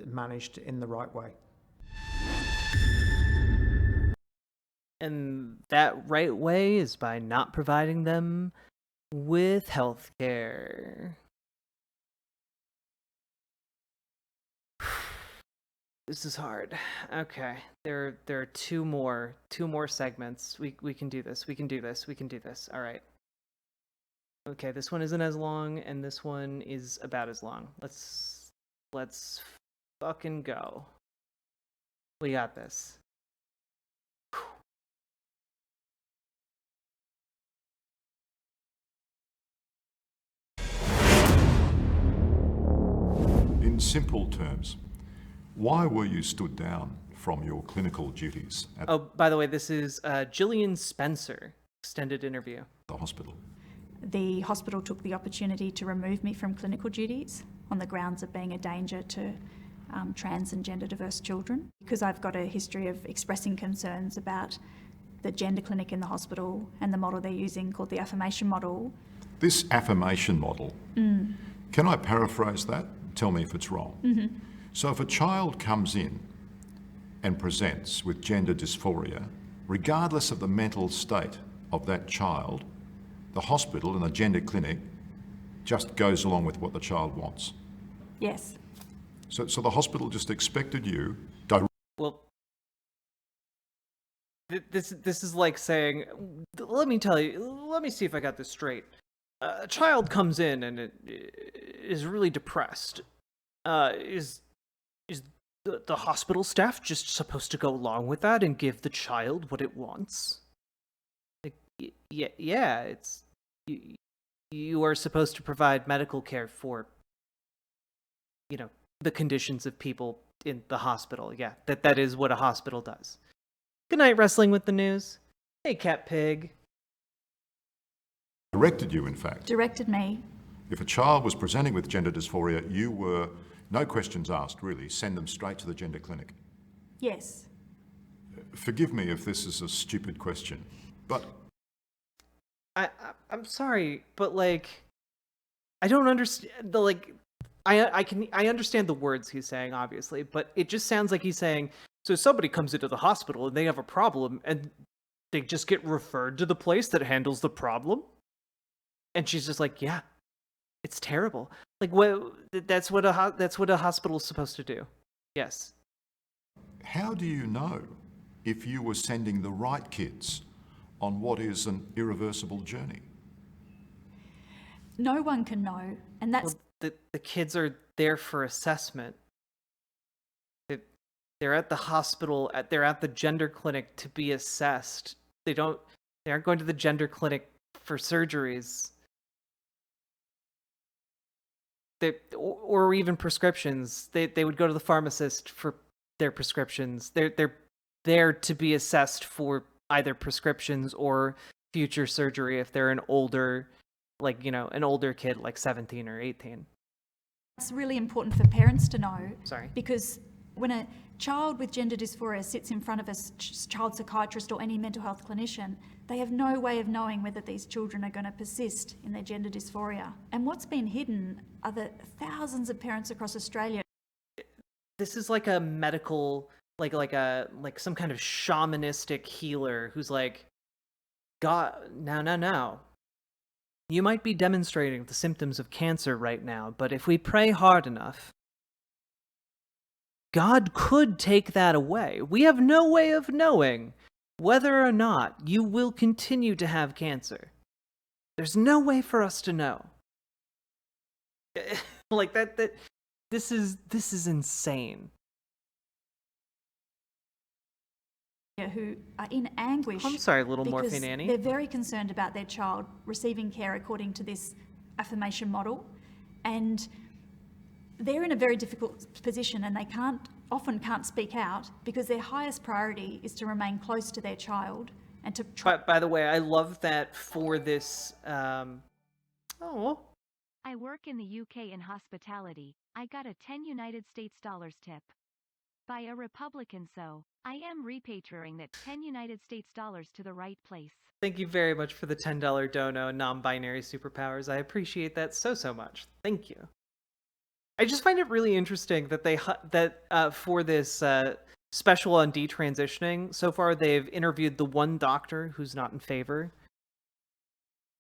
managed in the right way. And that right way is by not providing them with health care. This is hard. Okay, there are two more segments. We can do this. We can do this. All right. Okay, this one isn't as long, and this one is about as long. Let's fucking go. We got this. In simple terms, why were you stood down from your clinical duties at By the way, this is Gillian Spencer, extended interview. the hospital? The hospital took the opportunity to remove me from clinical duties on the grounds of being a danger to trans and gender diverse children. Because I've got a history of expressing concerns about the gender clinic in the hospital and the model they're using called the affirmation model. This affirmation model, can I paraphrase that? Tell me if it's wrong. Mm-hmm. So if a child comes in and presents with gender dysphoria, regardless of the mental state of that child, the hospital and the gender clinic just goes along with what the child wants. Yes. So the hospital just expected you Well, This is like saying, let me see if I got this straight. A child comes in and it is really depressed. Is the hospital staff just supposed to go along with that and give the child what it wants? Like, yeah, it's you are supposed to provide medical care for, the conditions of people in the hospital. Yeah, that is what a hospital does. Good night, Wrestling with the News. Hey, Cat Pig. Directed you, in fact. Directed me. If a child was presenting with gender dysphoria, you were, no questions asked, really, send them straight to the gender clinic. Yes. Forgive me if this is a stupid question, but... I'm sorry, but, I don't understand, I understand the words he's saying, obviously, but it just sounds like he's saying, so somebody comes into the hospital and they have a problem, and they just get referred to the place that handles the problem? And she's just like, yeah, it's terrible. That's what a hospital's supposed to do. Yes. How do you know if you were sending the right kids on what is an irreversible journey? No one can know, and that's... Well, the kids are there for assessment. They're at the hospital, they're at the gender clinic to be assessed. They aren't going to the gender clinic for surgeries. Or even prescriptions. They would go to the pharmacist for their prescriptions. They're there to be assessed for either prescriptions or future surgery if they're an older kid, like 17 or 18. It's really important for parents to know. Sorry. Because when a child with gender dysphoria sits in front of a child psychiatrist or any mental health clinician, they have no way of knowing whether these children are going to persist in their gender dysphoria. And what's been hidden are the thousands of parents across Australia. This is like a medical, like some kind of shamanistic healer who's like, God, now. You might be demonstrating the symptoms of cancer right now, but if we pray hard enough, God could take that away. We have no way of knowing whether or not you will continue to have cancer. There's no way for us to know. This is insane. Who are in anguish. I'm sorry, Little Morphine Annie. They're very concerned about their child receiving care according to this affirmation model, and they're in a very difficult position, and they often can't speak out because their highest priority is to remain close to their child and to try. By the way, I love that for this. I work in the UK in hospitality. I got a 10 United States dollars tip by a Republican, so I am repatriating that 10 United States dollars to the right place. Thank you very much for the $10 dono, non-binary superpowers. I appreciate that so much. Thank you. I just find it really interesting that for this special on detransitioning, so far they've interviewed the one doctor who's not in favor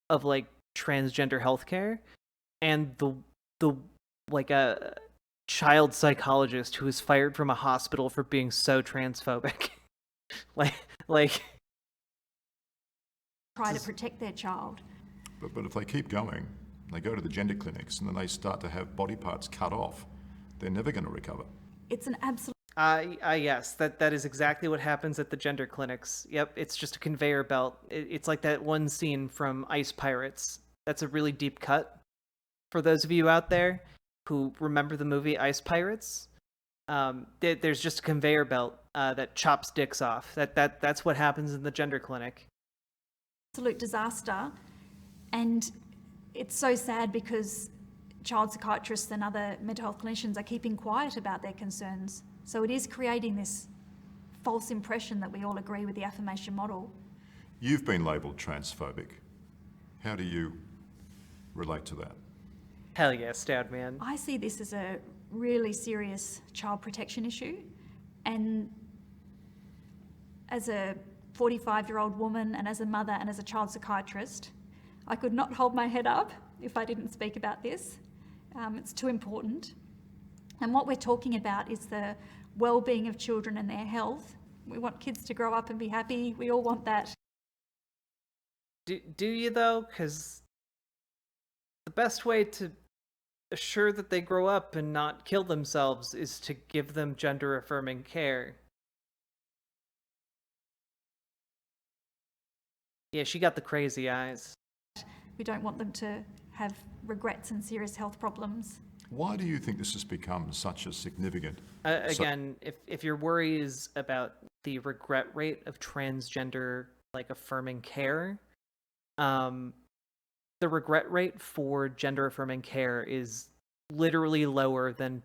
of transgender healthcare, and the a child psychologist who was fired from a hospital for being so transphobic. Try to protect their child. But if they keep going, they go to the gender clinics and then they start to have body parts cut off, they're never going to recover. It's an absolute... Yes, that is exactly what happens at the gender clinics. Yep, it's just a conveyor belt. It's like that one scene from Ice Pirates. That's a really deep cut. For those of you out there who remember the movie Ice Pirates, there's just a conveyor belt that chops dicks off. That's what happens in the gender clinic. Absolute disaster, and it's so sad because child psychiatrists and other mental health clinicians are keeping quiet about their concerns. So it is creating this false impression that we all agree with the affirmation model. You've been labelled transphobic. How do you relate to that? Hell yeah, Stout Man. I see this as a really serious child protection issue, and as a 45-year-old woman and as a mother and as a child psychiatrist, I could not hold my head up if I didn't speak about this. It's too important. And what we're talking about is the well-being of children and their health, We want kids to grow up and be happy. We all want that. Do you though? Because the best way to assure that they grow up and not kill themselves is to give them gender affirming care. Yeah, she got the crazy eyes. We don't want them to have regrets and serious health problems. Why do you think this has become such a significant... Again, if your worry is about the regret rate of transgender like affirming care, the regret rate for gender affirming care is literally lower than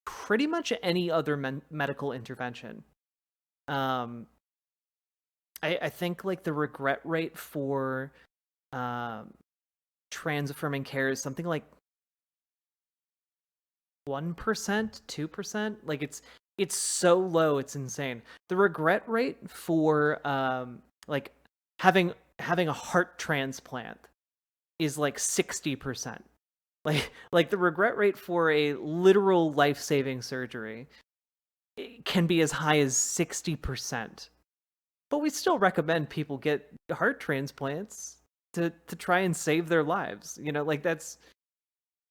pretty much any other medical intervention. I think like the regret rate for trans affirming care is something like 1%, 2%. Like it's so low, it's insane. The regret rate for like having a heart transplant is like 60%. Like the regret rate for a literal life-saving surgery can be as high as 60%. But we still recommend people get heart transplants to try and save their lives. You know, like that's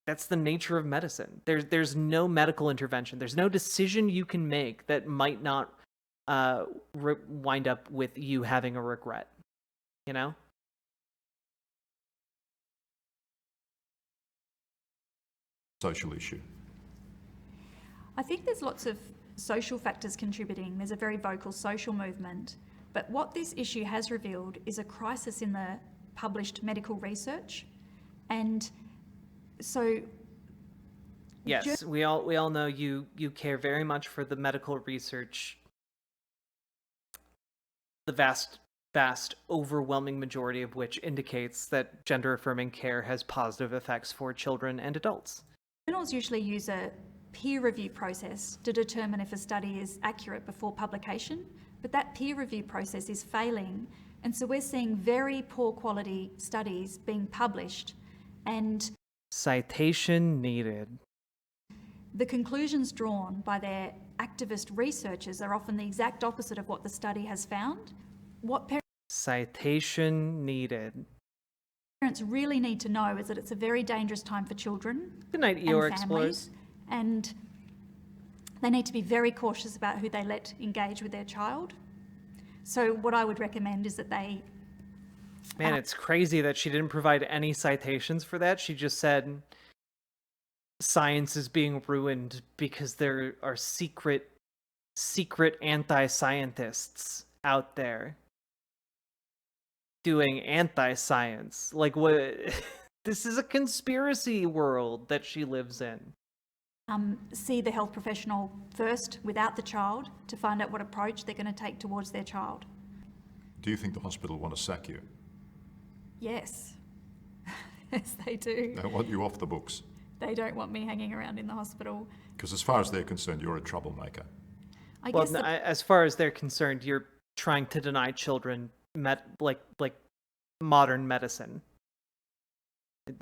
the nature of medicine. There's no medical intervention. There's no decision you can make that might not wind up with you having a regret. You know? Social issue. I think there's lots of social factors contributing. There's a very vocal social movement. But what this issue has revealed is a crisis in the published medical research. And so yes, we all know you care very much for the medical research. The vast overwhelming majority of which indicates that gender affirming care has positive effects for children and adults. Journals usually use a peer review process to determine if a study is accurate before publication, but that peer review process is failing, and so we're seeing very poor quality studies being published, and citation needed. The conclusions drawn by their activist researchers are often the exact opposite of what the study has found. What citation needed. Parents really need to know is that it's a very dangerous time for children. Good night, Eeyore Explorers. And they need to be very cautious about who they let engage with their child. So what I would recommend is that they... Man, it's crazy that she didn't provide any citations for that. She just said science is being ruined because there are secret anti-scientists out there doing anti-science. Like, what? This is a conspiracy world that she lives in. See the health professional first without the child to find out what approach they're going to take towards their child. Do you think the hospital want to sack you? Yes. Yes, they do. They want you off the books. They don't want me hanging around in the hospital. Because as far as they're concerned, you're a troublemaker. As far as they're concerned, you're trying to deny children like modern medicine.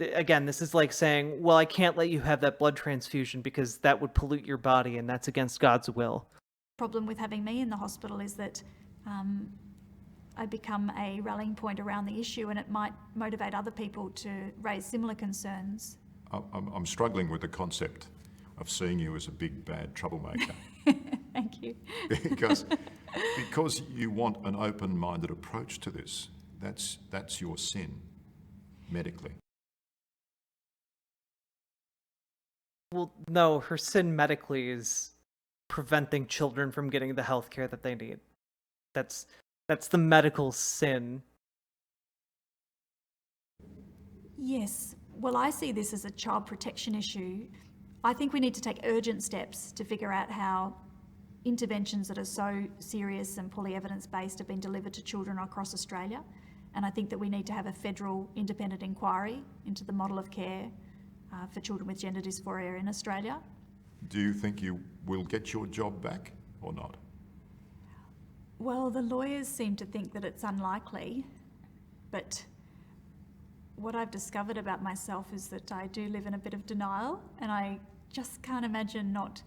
Again, this is like saying, well, I can't let you have that blood transfusion because that would pollute your body and that's against God's will. Problem with having me in the hospital is that I become a rallying point around the issue, and it might motivate other people to raise similar concerns. I'm struggling with the concept of seeing you as a big bad troublemaker. Thank you. because you want an open-minded approach to this. That's your sin, medically. Well, no, her sin medically is preventing children from getting the health care that they need. That's the medical sin. Yes. Well, I see this as a child protection issue. I think we need to take urgent steps to figure out how interventions that are so serious and poorly evidence-based have been delivered to children across Australia. And I think that we need to have a federal independent inquiry into the model of care for children with gender dysphoria in Australia. Do you think you will get your job back or not? Well, the lawyers seem to think that it's unlikely, but what I've discovered about myself is that I do live in a bit of denial, and I just can't imagine not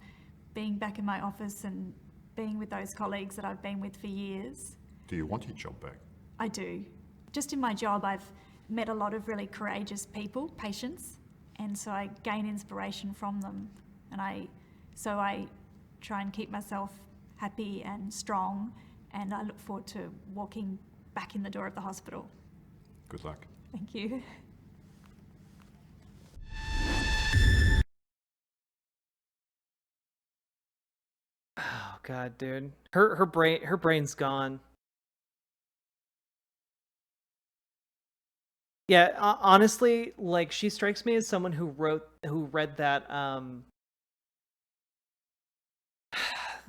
being back in my office and being with those colleagues that I've been with for years. Do you want your job back? I do. Just in my job, I've met a lot of really courageous people, patients, and so I gain inspiration from them. And I try and keep myself happy and strong, and I look forward to walking back in the door of the hospital. Good luck. Thank you. Oh god, dude. Her brain's gone. Yeah, honestly, like, she strikes me as someone who read that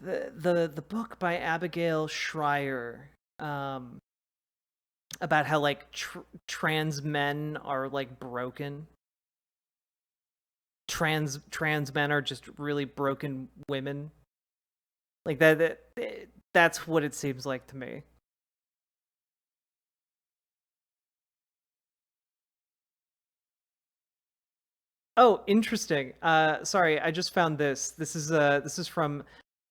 the book by Abigail Schreier, about how, like, trans men are, like, broken. Trans men are just really broken women. Like, that's what it seems like to me. Oh, interesting. Sorry, I just found this. This is from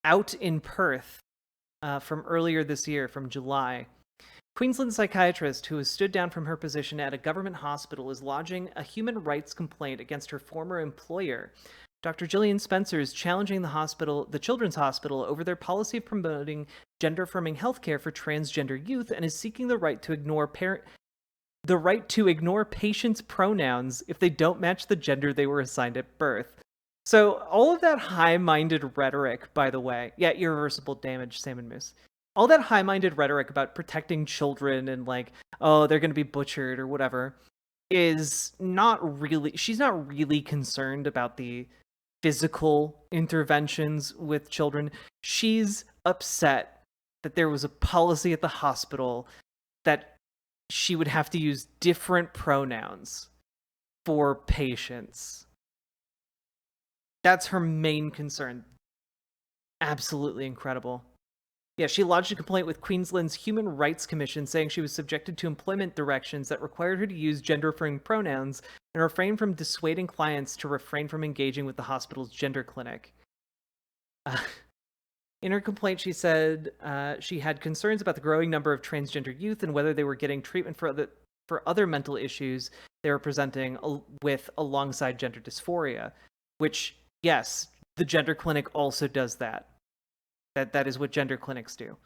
Out in Perth, from earlier this year, from July. Queensland psychiatrist who has stood down from her position at a government hospital is lodging a human rights complaint against her former employer. Dr. Gillian Spencer is challenging the Children's Hospital, over their policy of promoting gender-affirming healthcare for transgender youth, and is seeking the right to ignore patients' pronouns if they don't match the gender they were assigned at birth. So all of that high-minded rhetoric, by the way, yeah, irreversible damage, Salmon Moose. All that high-minded rhetoric about protecting children and, like, oh, they're going to be butchered or whatever, is not really, she's not really concerned about the physical interventions with children. She's upset that there was a policy at the hospital that she would have to use different pronouns for patients. That's her main concern. Absolutely incredible. Yeah, she lodged a complaint with Queensland's Human Rights Commission saying she was subjected to employment directions that required her to use gender-affirming pronouns and refrain from dissuading clients to refrain from engaging with the hospital's gender clinic. In her complaint, she said she had concerns about the growing number of transgender youth and whether they were getting treatment for other mental issues they were presenting with alongside gender dysphoria, which, yes, the gender clinic also does that. That is what gender clinics do.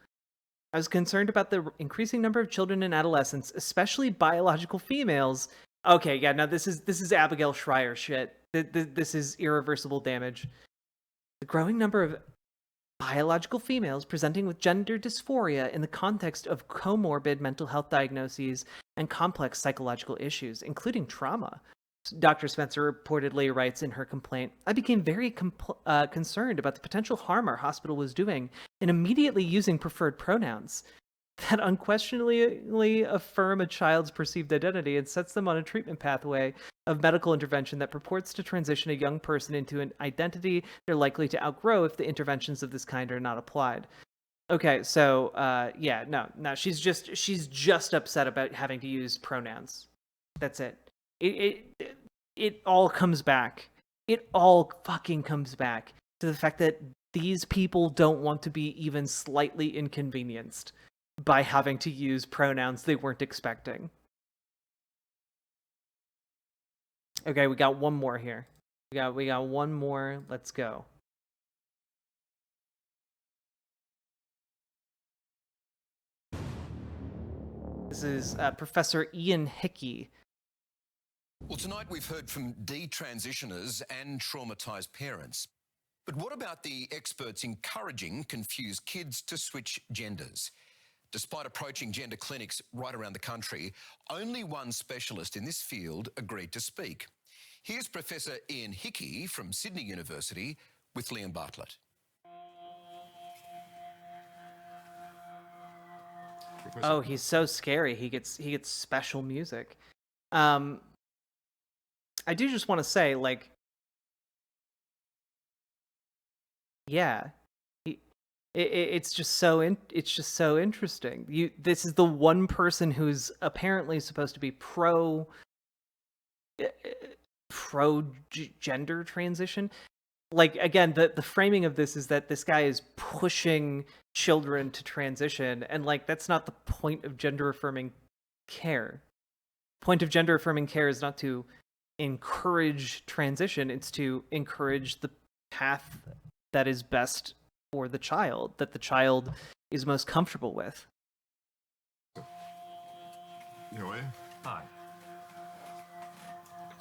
I was concerned about the increasing number of children and adolescents, especially biological females. Okay, yeah, no, this is Abigail Schreier shit. This is irreversible damage. The growing number of biological females presenting with gender dysphoria in the context of comorbid mental health diagnoses and complex psychological issues, including trauma. Dr. Spencer reportedly writes in her complaint, I became very concerned about the potential harm our hospital was doing in immediately using preferred pronouns that unquestionably affirm a child's perceived identity and sets them on a treatment pathway of medical intervention that purports to transition a young person into an identity they're likely to outgrow if the interventions of this kind are not applied. Okay, so yeah, no, she's just upset about having to use pronouns. That's it. It all comes back. It all fucking comes back to the fact that these people don't want to be even slightly inconvenienced by having to use pronouns they weren't expecting. Okay, we got one more here. We got one more. Let's go. This is Professor Ian Hickey. Well, tonight we've heard from detransitioners and traumatised parents. But what about the experts encouraging confused kids to switch genders? Despite approaching gender clinics right around the country, only one specialist in this field agreed to speak. Here's Professor Ian Hickey from Sydney University with Liam Bartlett. Oh, he's so scary. He gets special music. I do just want to say, like, yeah, it's just so interesting. This is the one person who's apparently supposed to be pro gender transition. like, again, the framing of this is that this guy is pushing children to transition, and like that's not the point of gender affirming care. Point of gender affirming care is not to encourage transition, it's to encourage the path that is best for the child, that the child is most comfortable with. You are? Hi.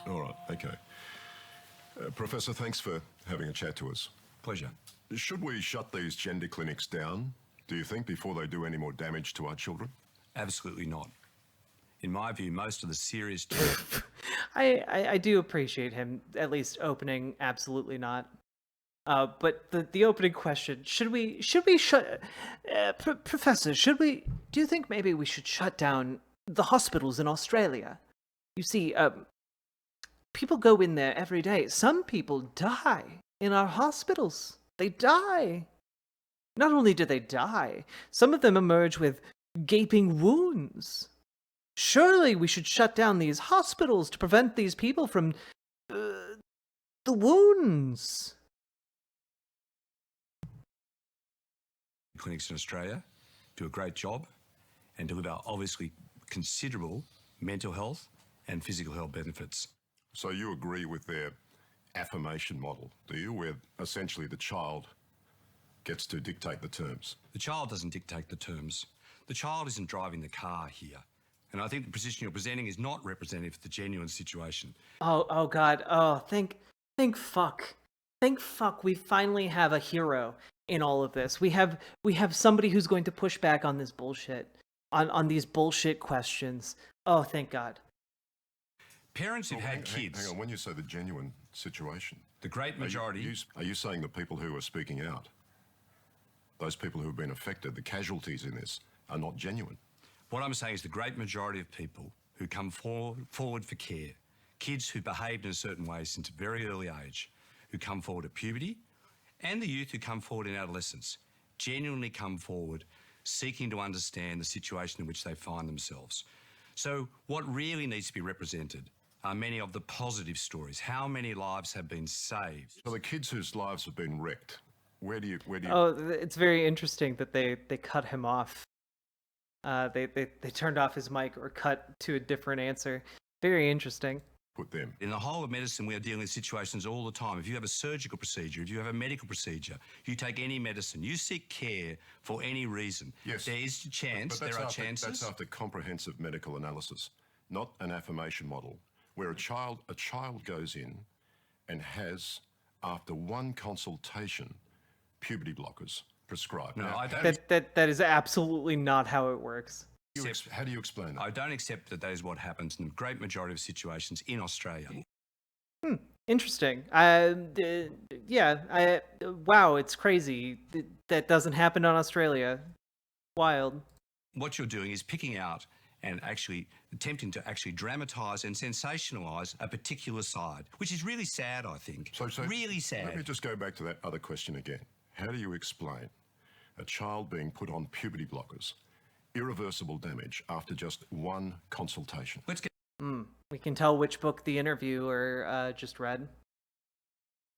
All right, okay. Professor, thanks for having a chat to us. Pleasure. Should we shut these gender clinics down, do you think, before they do any more damage to our children? Absolutely not. In my view, most of the serious... I do appreciate him at least opening absolutely not. But the opening question, should we shut... Professor, do you think maybe we should shut down the hospitals in Australia? You see, people go in there every day. Some people die in our hospitals. They die. Not only do they die, some of them emerge with gaping wounds. Surely we should shut down these hospitals to prevent these people from the wounds. Clinics in Australia do a great job and deliver obviously considerable mental health and physical health benefits. So you agree with their affirmation model, do you, where essentially the child gets to dictate the terms? The child doesn't dictate the terms. The child isn't driving the car here. And I think the position you're presenting is not representative of the genuine situation. Oh God. Oh, thank fuck. Thank fuck we finally have a hero in all of this. We have somebody who's going to push back on this bullshit, on these bullshit questions. Oh, thank God. Parents who've had kids... Hang on, when you say the genuine situation... The great majority... Are you saying the people who are speaking out, those people who have been affected, the casualties in this, are not genuine? What I'm saying is the great majority of people who come forward for care, kids who behaved in a certain way since a very early age, who come forward at puberty, and the youth who come forward in adolescence, genuinely come forward seeking to understand the situation in which they find themselves. So what really needs to be represented are many of the positive stories. How many lives have been saved? So the kids whose lives have been wrecked, where do you... Oh, it's very interesting that they cut him off. They turned off his mic or cut to a different answer. Very interesting. Put them. In the whole of medicine, we are dealing with situations all the time. If you have a surgical procedure, if you have a medical procedure, you take any medicine, you seek care for any reason. Yes. There is a chance, but there are chances. That's after comprehensive medical analysis, not an affirmation model, where a child goes in and has, after one consultation, puberty blockers prescribed. No, now, I don't. That is absolutely not how it works. How do you explain that? I don't accept that is what happens in the great majority of situations in Australia. Interesting. Wow, it's crazy. That doesn't happen in Australia. Wild. What you're doing is picking out and actually attempting to actually dramatise and sensationalise a particular side, which is really sad, I think. So really sad. Let me just go back to that other question again. How do you explain a child being put on puberty blockers, irreversible damage, after just one consultation? Let's get... We can tell which book the interviewer just read.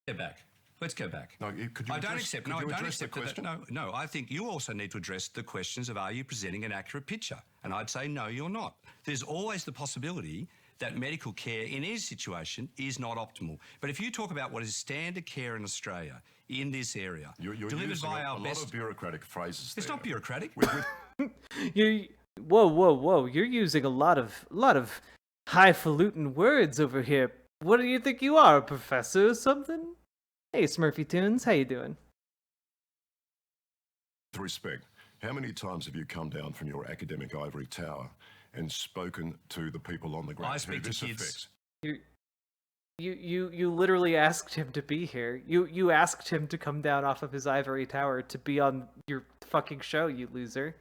Get back. Let's go back. No, I don't accept the question. No, I think you also need to address the questions of, are you presenting an accurate picture? And I'd say, no, you're not. There's always the possibility that medical care in any situation is not optimal. But if you talk about what is standard care in Australia in this area, you're delivered using by our a best... lot of bureaucratic phrases It's there. not bureaucratic. Whoa! You're using a lot of highfalutin words over here. What do you think you are, a professor or something? Hey, Smurfy Tunes, how you doing? With respect, how many times have you come down from your academic ivory tower and spoken to the people on the ground? I speak to kids. You literally asked him to be here. You asked him to come down off of his ivory tower to be on your fucking show, you loser.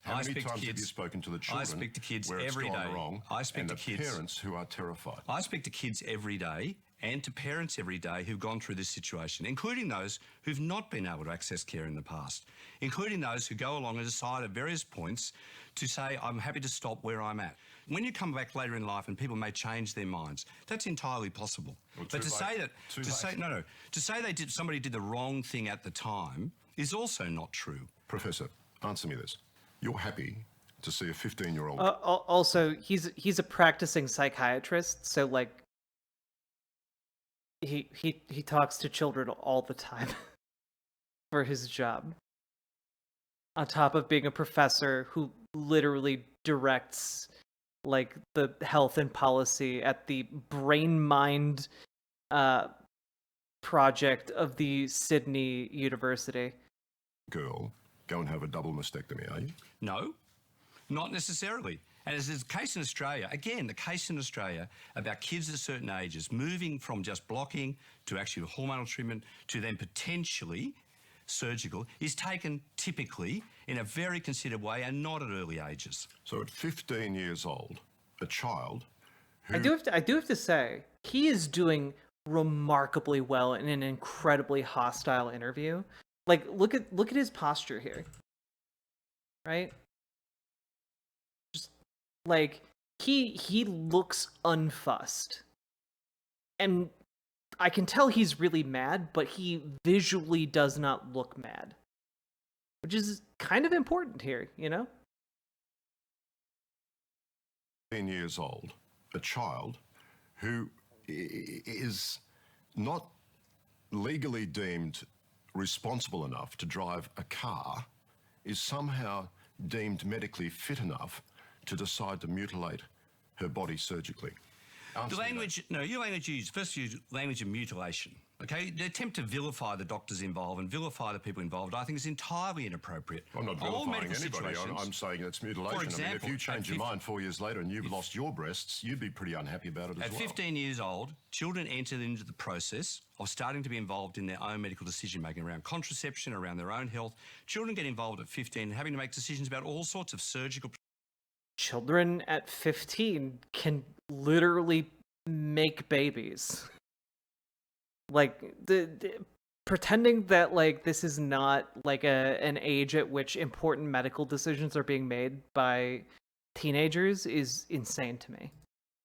How many times have you spoken to the children? I speak to kids where every it's day. gone wrong, I speak and to the kids. parents who are terrified. I speak to kids every day, and to parents every day who've gone through this situation, including those who've not been able to access care in the past, including those who go along and decide at various points to say, I'm happy to stop where I'm at. When you come back later in life and people may change their minds, that's entirely possible. But to say that, to say somebody did the wrong thing at the time is also not true. Professor, answer me this. You're happy to see a 15-year-old... Also, he's a practicing psychiatrist, so, like, he talks to children all the time for his job. On top of being a professor who literally directs, like, the health and policy at the brain mind project of the Sydney University. Girl, go and have a double mastectomy, are you? No, not necessarily. And as is the case in Australia, again, the case in Australia about kids at certain ages moving from just blocking to actually hormonal treatment to then potentially surgical is taken typically in a very considered way and not at early ages. So at 15 years old, a child who... I do have to say, he is doing remarkably well in an incredibly hostile interview. Like, look at his posture here. Right? Just like he looks unfussed. And I can tell he's really mad, but he visually does not look mad. Which is kind of important here, you know? 15 years old, a child who is not legally deemed responsible enough to drive a car is somehow deemed medically fit enough to decide to mutilate her body surgically. The language, no, your language used, first use language of mutilation, okay? The attempt to vilify the doctors involved and vilify the people involved, I think is entirely inappropriate. I'm not vilifying anybody, I'm saying it's mutilation. For example, I mean, if you change your mind 4 years later and you've lost your breasts, you'd be pretty unhappy about it as well. At 15 years old, children enter into the process of starting to be involved in their own medical decision-making around contraception, around their own health. Children get involved at 15, having to make decisions about all sorts of surgical... Children at 15 can literally make babies. Like, pretending that, like, this is not, like, an age at which important medical decisions are being made by teenagers is insane to me.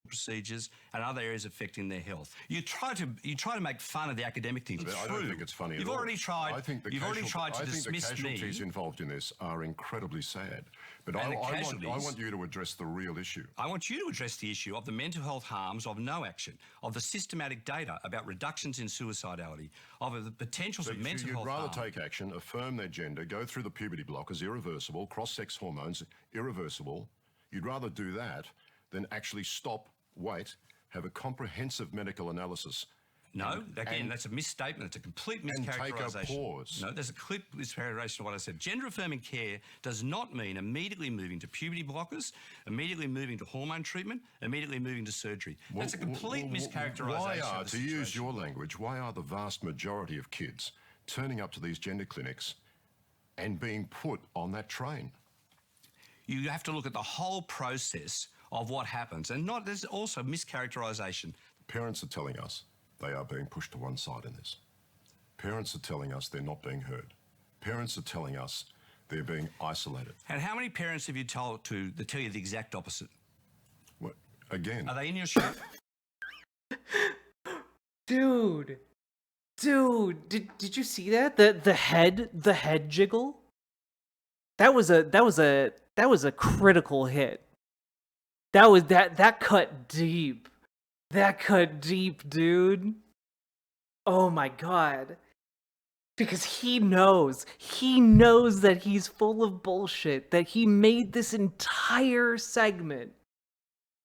Procedures and other areas affecting their health. You try to make fun of the academic things. I don't think it's funny at all. Already tried. I think the casualties involved in this are incredibly sad. But I want you to address the real issue. I want you to address the issue of the mental health harms of no action, of the systematic data about reductions in suicidality, of the potentials of mental health harm. You'd rather take action, affirm their gender, go through the puberty blockers, irreversible, cross-sex hormones, irreversible. You'd rather do that than actually stop, wait, have a comprehensive medical analysis. No, again, that's a misstatement. It's a complete mischaracterisation. And take a pause. No, there's a complete mischaracterisation of what I said. Gender-affirming care does not mean immediately moving to puberty blockers, immediately moving to hormone treatment, immediately moving to surgery. That's a complete mischaracterisation. To use your language, why are the vast majority of kids turning up to these gender clinics and being put on that train? You have to look at the whole process of what happens, and there's also mischaracterisation. Parents are telling us they are being pushed to one side in this. Parents are telling us they're not being heard. Parents are telling us they're being isolated. And how many parents have you told that tell you the exact opposite? What? Again? Are they in your show? Dude, did you see that? The head jiggle? That was a critical hit. That cut deep. That cut deep, dude. Oh my god. Because he knows that he's full of bullshit, that he made this entire segment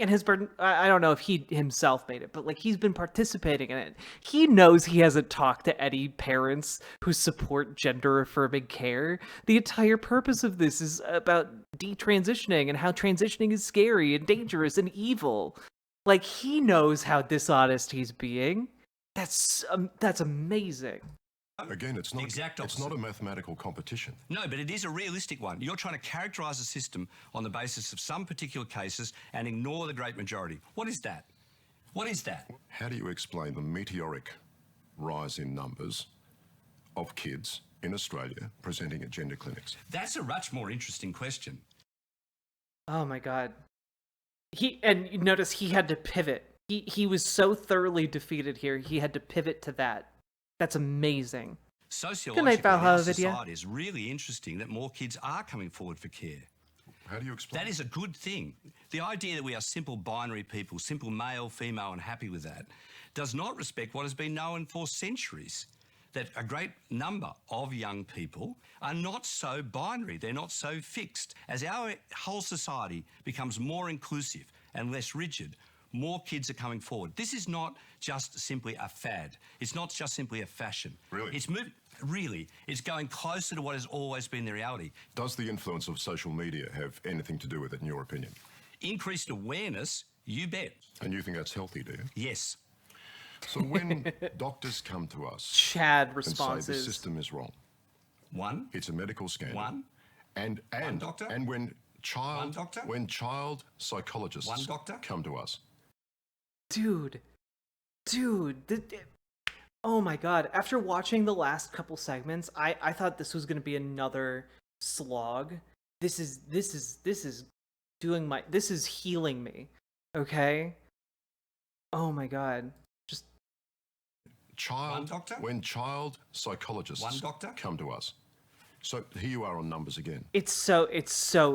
and has been, I don't know if he himself made it, but like he's been participating in it. He knows he hasn't talked to any parents who support gender affirming care. The entire purpose of this is about detransitioning and how transitioning is scary and dangerous and evil. Like, he knows how dishonest he's being. That's amazing. Again, it's not a mathematical competition. No, but it is a realistic one. You're trying to characterise a system on the basis of some particular cases and ignore the great majority. What is that? What is that? How do you explain the meteoric rise in numbers of kids in Australia presenting at gender clinics? That's a much more interesting question. Oh my god. And you notice he had to pivot. He was so thoroughly defeated here, he had to pivot to that. That's amazing. Sociologically, our society is really interesting that more kids are coming forward for care. How do you explain that? Is a good thing. The idea that we are simple binary people, simple male, female, and happy with that, does not respect what has been known for centuries, that a great number of young people are not so binary, they're not so fixed. As our whole society becomes more inclusive and less rigid, more kids are coming forward. This is not just simply a fad. It's not just simply a fashion. Really? It's moving. Really, it's going closer to what has always been the reality. Does the influence of social media have anything to do with it, in your opinion? Increased awareness, you bet. And you think that's healthy, do you? Yes. So when doctors come to us Chad and responses. say the system is wrong, one, it's a medical scandal. One doctor. And when child psychologists one doctor come to us. Dude, oh my god. After watching the last couple segments, I thought this was going to be another slog. This is healing me. Okay? Oh my god. Just when child psychologists come to us. So here you are on numbers again. It's so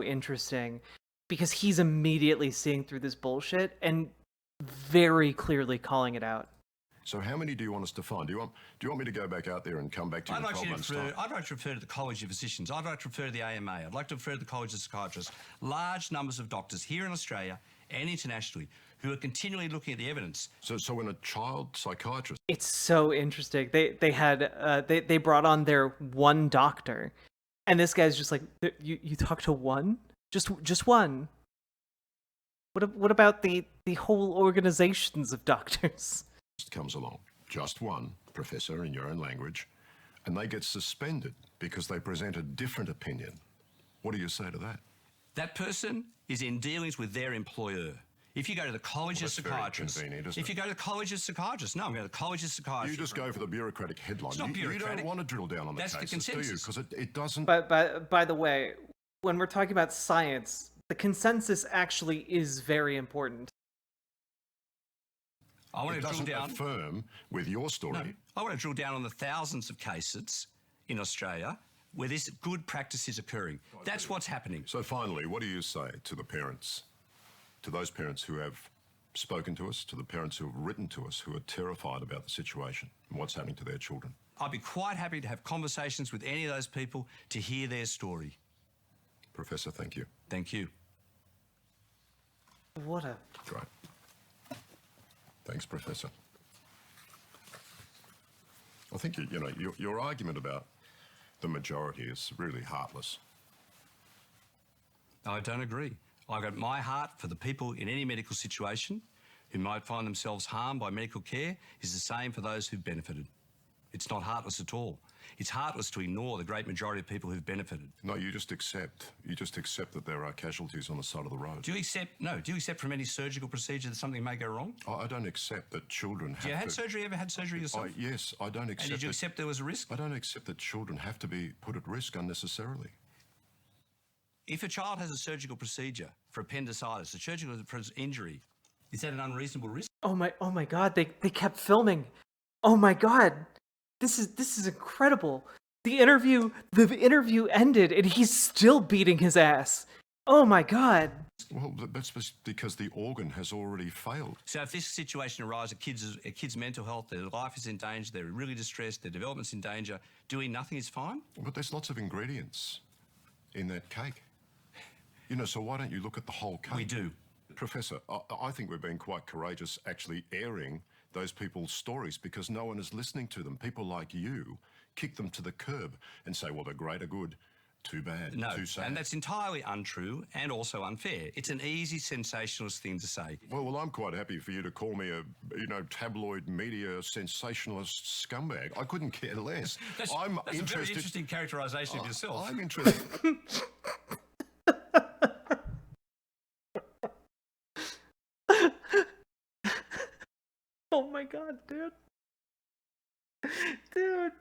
interesting because he's immediately seeing through this bullshit and very clearly calling it out. So how many do you want us to find? Do you want me to go back out there and come back to you in 12 months' time? I'd like to refer to the College of Physicians. I'd like to refer to the AMA. I'd like to refer to the College of Psychiatrists. Large numbers of doctors here in Australia and internationally who are continually looking at the evidence. So when a child psychiatrist... It's so interesting. They brought on their one doctor, and this guy's just like, you talk to one? Just one? What about the whole organizations of doctors? Comes along, just one, professor, in your own language, and they get suspended because they present a different opinion. What do you say to that? That person is in dealings with their employer. If you go to the College of Psychiatrists, no, I'm going to the College of Psychiatrists. You just go for the bureaucratic headline. It's not bureaucratic. You don't want to drill down on the cases, do you? Because it doesn't... By the way, when we're talking about science, the consensus actually is very important. I want it to doesn't drill down. Affirm with your story. No, I want to drill down on the thousands of cases in Australia where this good practice is occurring. That's what's happening. So finally, what do you say to the parents, to those parents who have spoken to us, to the parents who have written to us, who are terrified about the situation and what's happening to their children? I'd be quite happy to have conversations with any of those people to hear their story. Professor, thank you. Thank you. What a... Great. Thanks, Professor. I think, your argument about the majority is really heartless. I don't agree. I've got my heart for the people in any medical situation who might find themselves harmed by medical care is the same for those who've benefited. It's not heartless at all. It's heartless to ignore the great majority of people who've benefited. No, you just accept that there are casualties on the side of the road. Do you accept from any surgical procedure that something may go wrong? I don't accept that children have ever had surgery yourself? Yes, I don't accept. And did you accept there was a risk? I don't accept that children have to be put at risk unnecessarily. If a child has a surgical procedure for appendicitis, a surgical injury, is that an unreasonable risk? Oh my god, they kept filming. Oh my god. This is incredible. The interview ended and he's still beating his ass. Oh my god. Well, that's because the organ has already failed. So if this situation arises, a kid's mental health, their life is in danger, they're really distressed, their development's in danger, doing nothing is fine? But there's lots of ingredients in that cake. So why don't you look at the whole cake? We do. Professor, I think we're being quite courageous actually airing those people's stories because no one is listening to them. People like you kick them to the curb and say, well, they're great or good. Too bad, no, too sad. And that's entirely untrue and also unfair. It's an easy sensationalist thing to say. Well, I'm quite happy for you to call me a, tabloid media sensationalist scumbag. I couldn't care less. That's a very interesting characterisation of yourself. I'm interested. Oh my god, dude. Dude.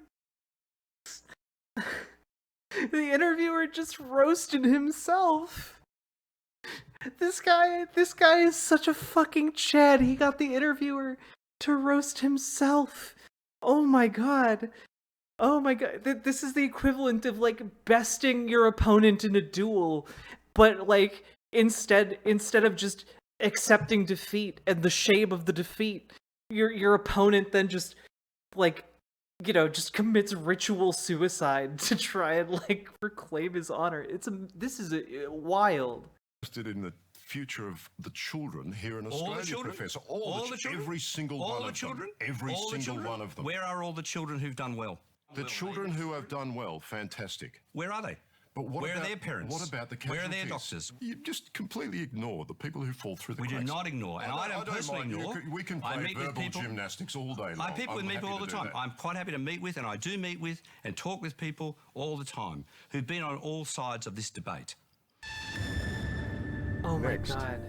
The interviewer just roasted himself. This guy is such a fucking Chad. He got the interviewer to roast himself. Oh my god. Oh my god. This is the equivalent of like besting your opponent in a duel, but like instead of just accepting defeat and the shame of the defeat, your opponent then just like, you know, just commits ritual suicide to try and like reclaim his honor. This is wild. Interested in the future of the children here in All Australia, the children? Professor. All the children? Every single All one the of children? them. Every All the single children? one of them. Where are all the children who've done well? The children who have done well, fantastic. Where are they? But Where are their parents? What about the Where are casualties? their doctors? You just completely ignore the people who fall through the We cracks. do not ignore, and I don't personally mind. ignore. We can I play meet with verbal people. gymnastics all day long. I have people with I'm me happy all to the do time. that. I'm quite happy to meet with, and I do meet with and talk with people all the time who've been on all sides of this debate. Oh my Next. god.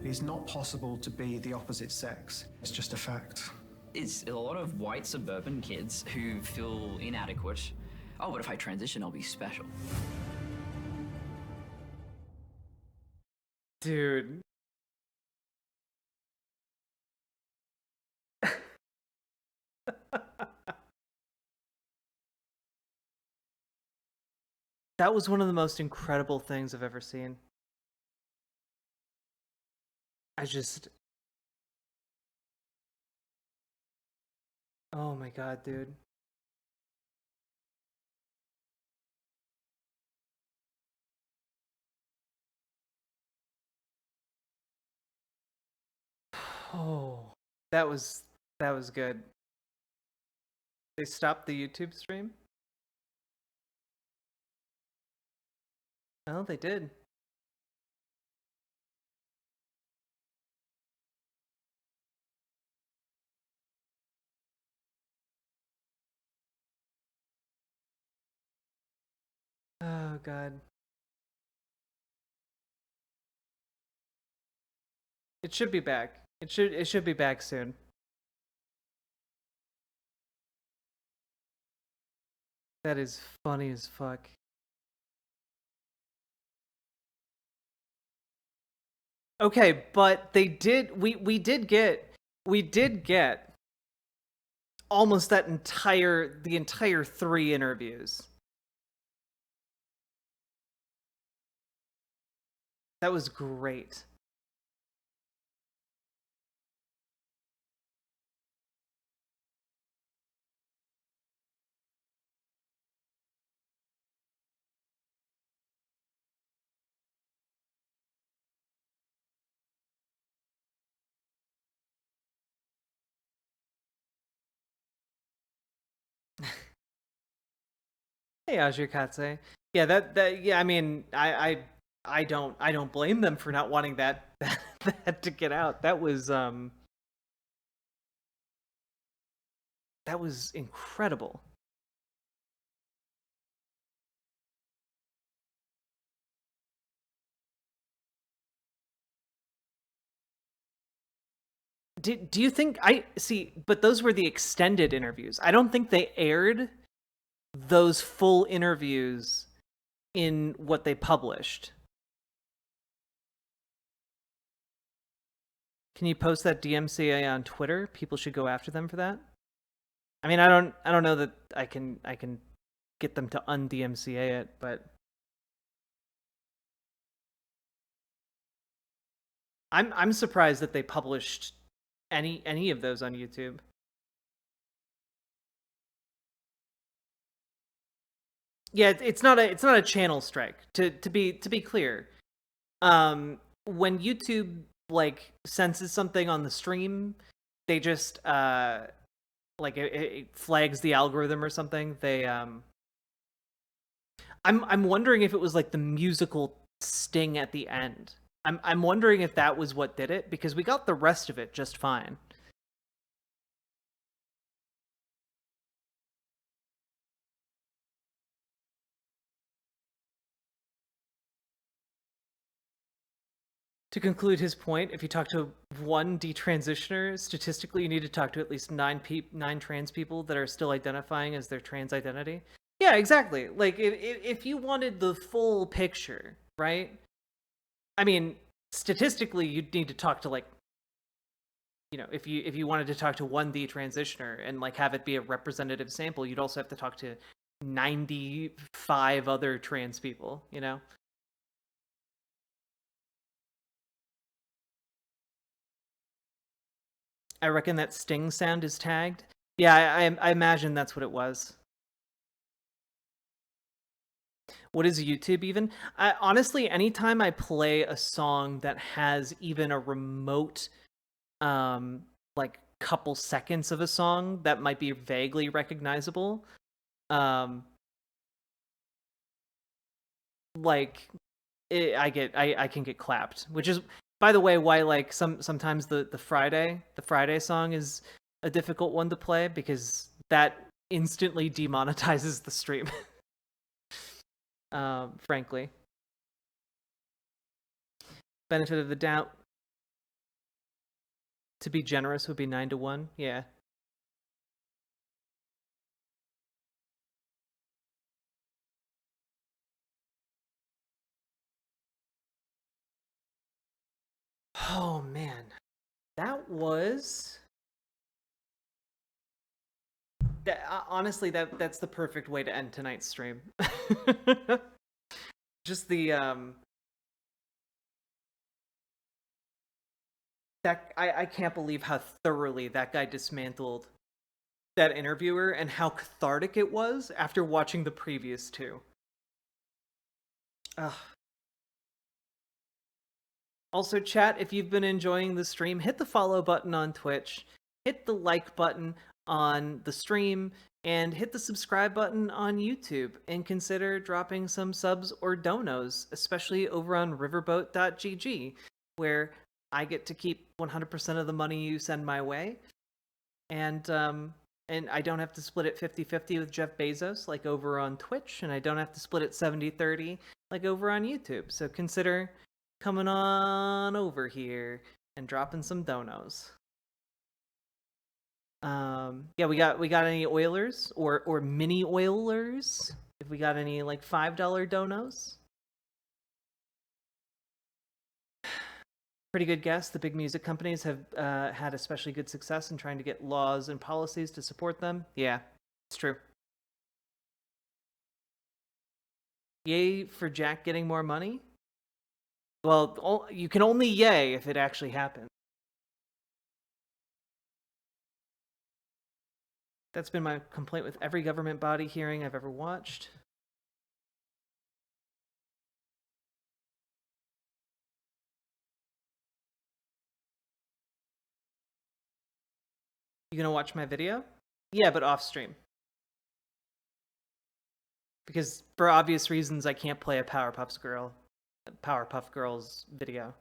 It is not possible to be the opposite sex. It's just a fact. It's a lot of white suburban kids who feel inadequate. Oh, but if I transition, I'll be special. Dude. That was one of the most incredible things I've ever seen. Oh my god, dude. Oh, that was good. They stopped the YouTube stream? Oh, they did. Oh god. It should be back. It should be back soon. That is funny as fuck. Okay, but we did get almost the entire 3 interviews. That was great. Hey, Ajikatse. Yeah, yeah, I mean, I don't blame them for not wanting that to get out. That was incredible. Do you think but those were the extended interviews. I don't think they aired those full interviews in what they published. Can you post that DMCA on Twitter? People should go after them for that. I mean, I don't know that I can get them to un-DMCA it, but I'm surprised that they published any of those on YouTube. Yeah, it's not a channel strike. To be clear, when YouTube like senses something on the stream, they just like it flags the algorithm or something. They I'm wondering if it was like the musical sting at the end. I'm wondering if that was what did it, because we got the rest of it just fine. To conclude his point, if you talk to one detransitioner, statistically you need to talk to at least 9 trans people that are still identifying as their trans identity. Yeah, exactly. Like, if you wanted the full picture, right? I mean, statistically, you'd need to talk to, like, you know, if you wanted to talk to one detransitioner and, like, have it be a representative sample, you'd also have to talk to 95 other trans people, you know? I reckon that sting sound is tagged. Yeah, I imagine that's what it was. What is YouTube even? Honestly, anytime I play a song that has even a remote, like, couple seconds of a song that might be vaguely recognizable, like, I can get clapped, which is, by the way, why, like, sometimes the Friday song is a difficult one to play, because that instantly demonetizes the stream. Frankly. Benefit of the doubt, to be generous, would be 9-1. Yeah. Oh man, that was that. Honestly, that's the perfect way to end tonight's stream. Just the that I can't believe how thoroughly that guy dismantled that interviewer and how cathartic it was after watching the previous two. Ugh. Also, chat, if you've been enjoying the stream, hit the follow button on Twitch, hit the like button on the stream, and hit the subscribe button on YouTube, and consider dropping some subs or donos, especially over on riverboat.gg, where I get to keep 100% of the money you send my way, and I don't have to split it 50-50 with Jeff Bezos like over on Twitch, and I don't have to split it 70-30 like over on YouTube. So consider coming on over here and dropping some donos. Yeah, we got any Oilers or mini Oilers? If we got any, like, $5 donos? Pretty good guess. The big music companies have had especially good success in trying to get laws and policies to support them. Yeah, it's true. Yay for Jack getting more money? Well, you can only yay if it actually happens. That's been my complaint with every government body hearing I've ever watched. You gonna watch my video? Yeah, but off stream. Because for obvious reasons, I can't play a Powerpuff Girls video.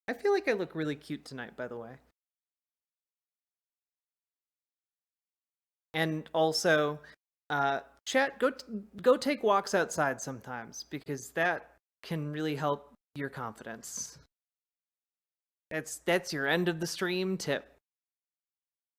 I feel like I look really cute tonight, by the way. And also, chat, go take walks outside sometimes, because that can really help your confidence. That's your end of the stream tip.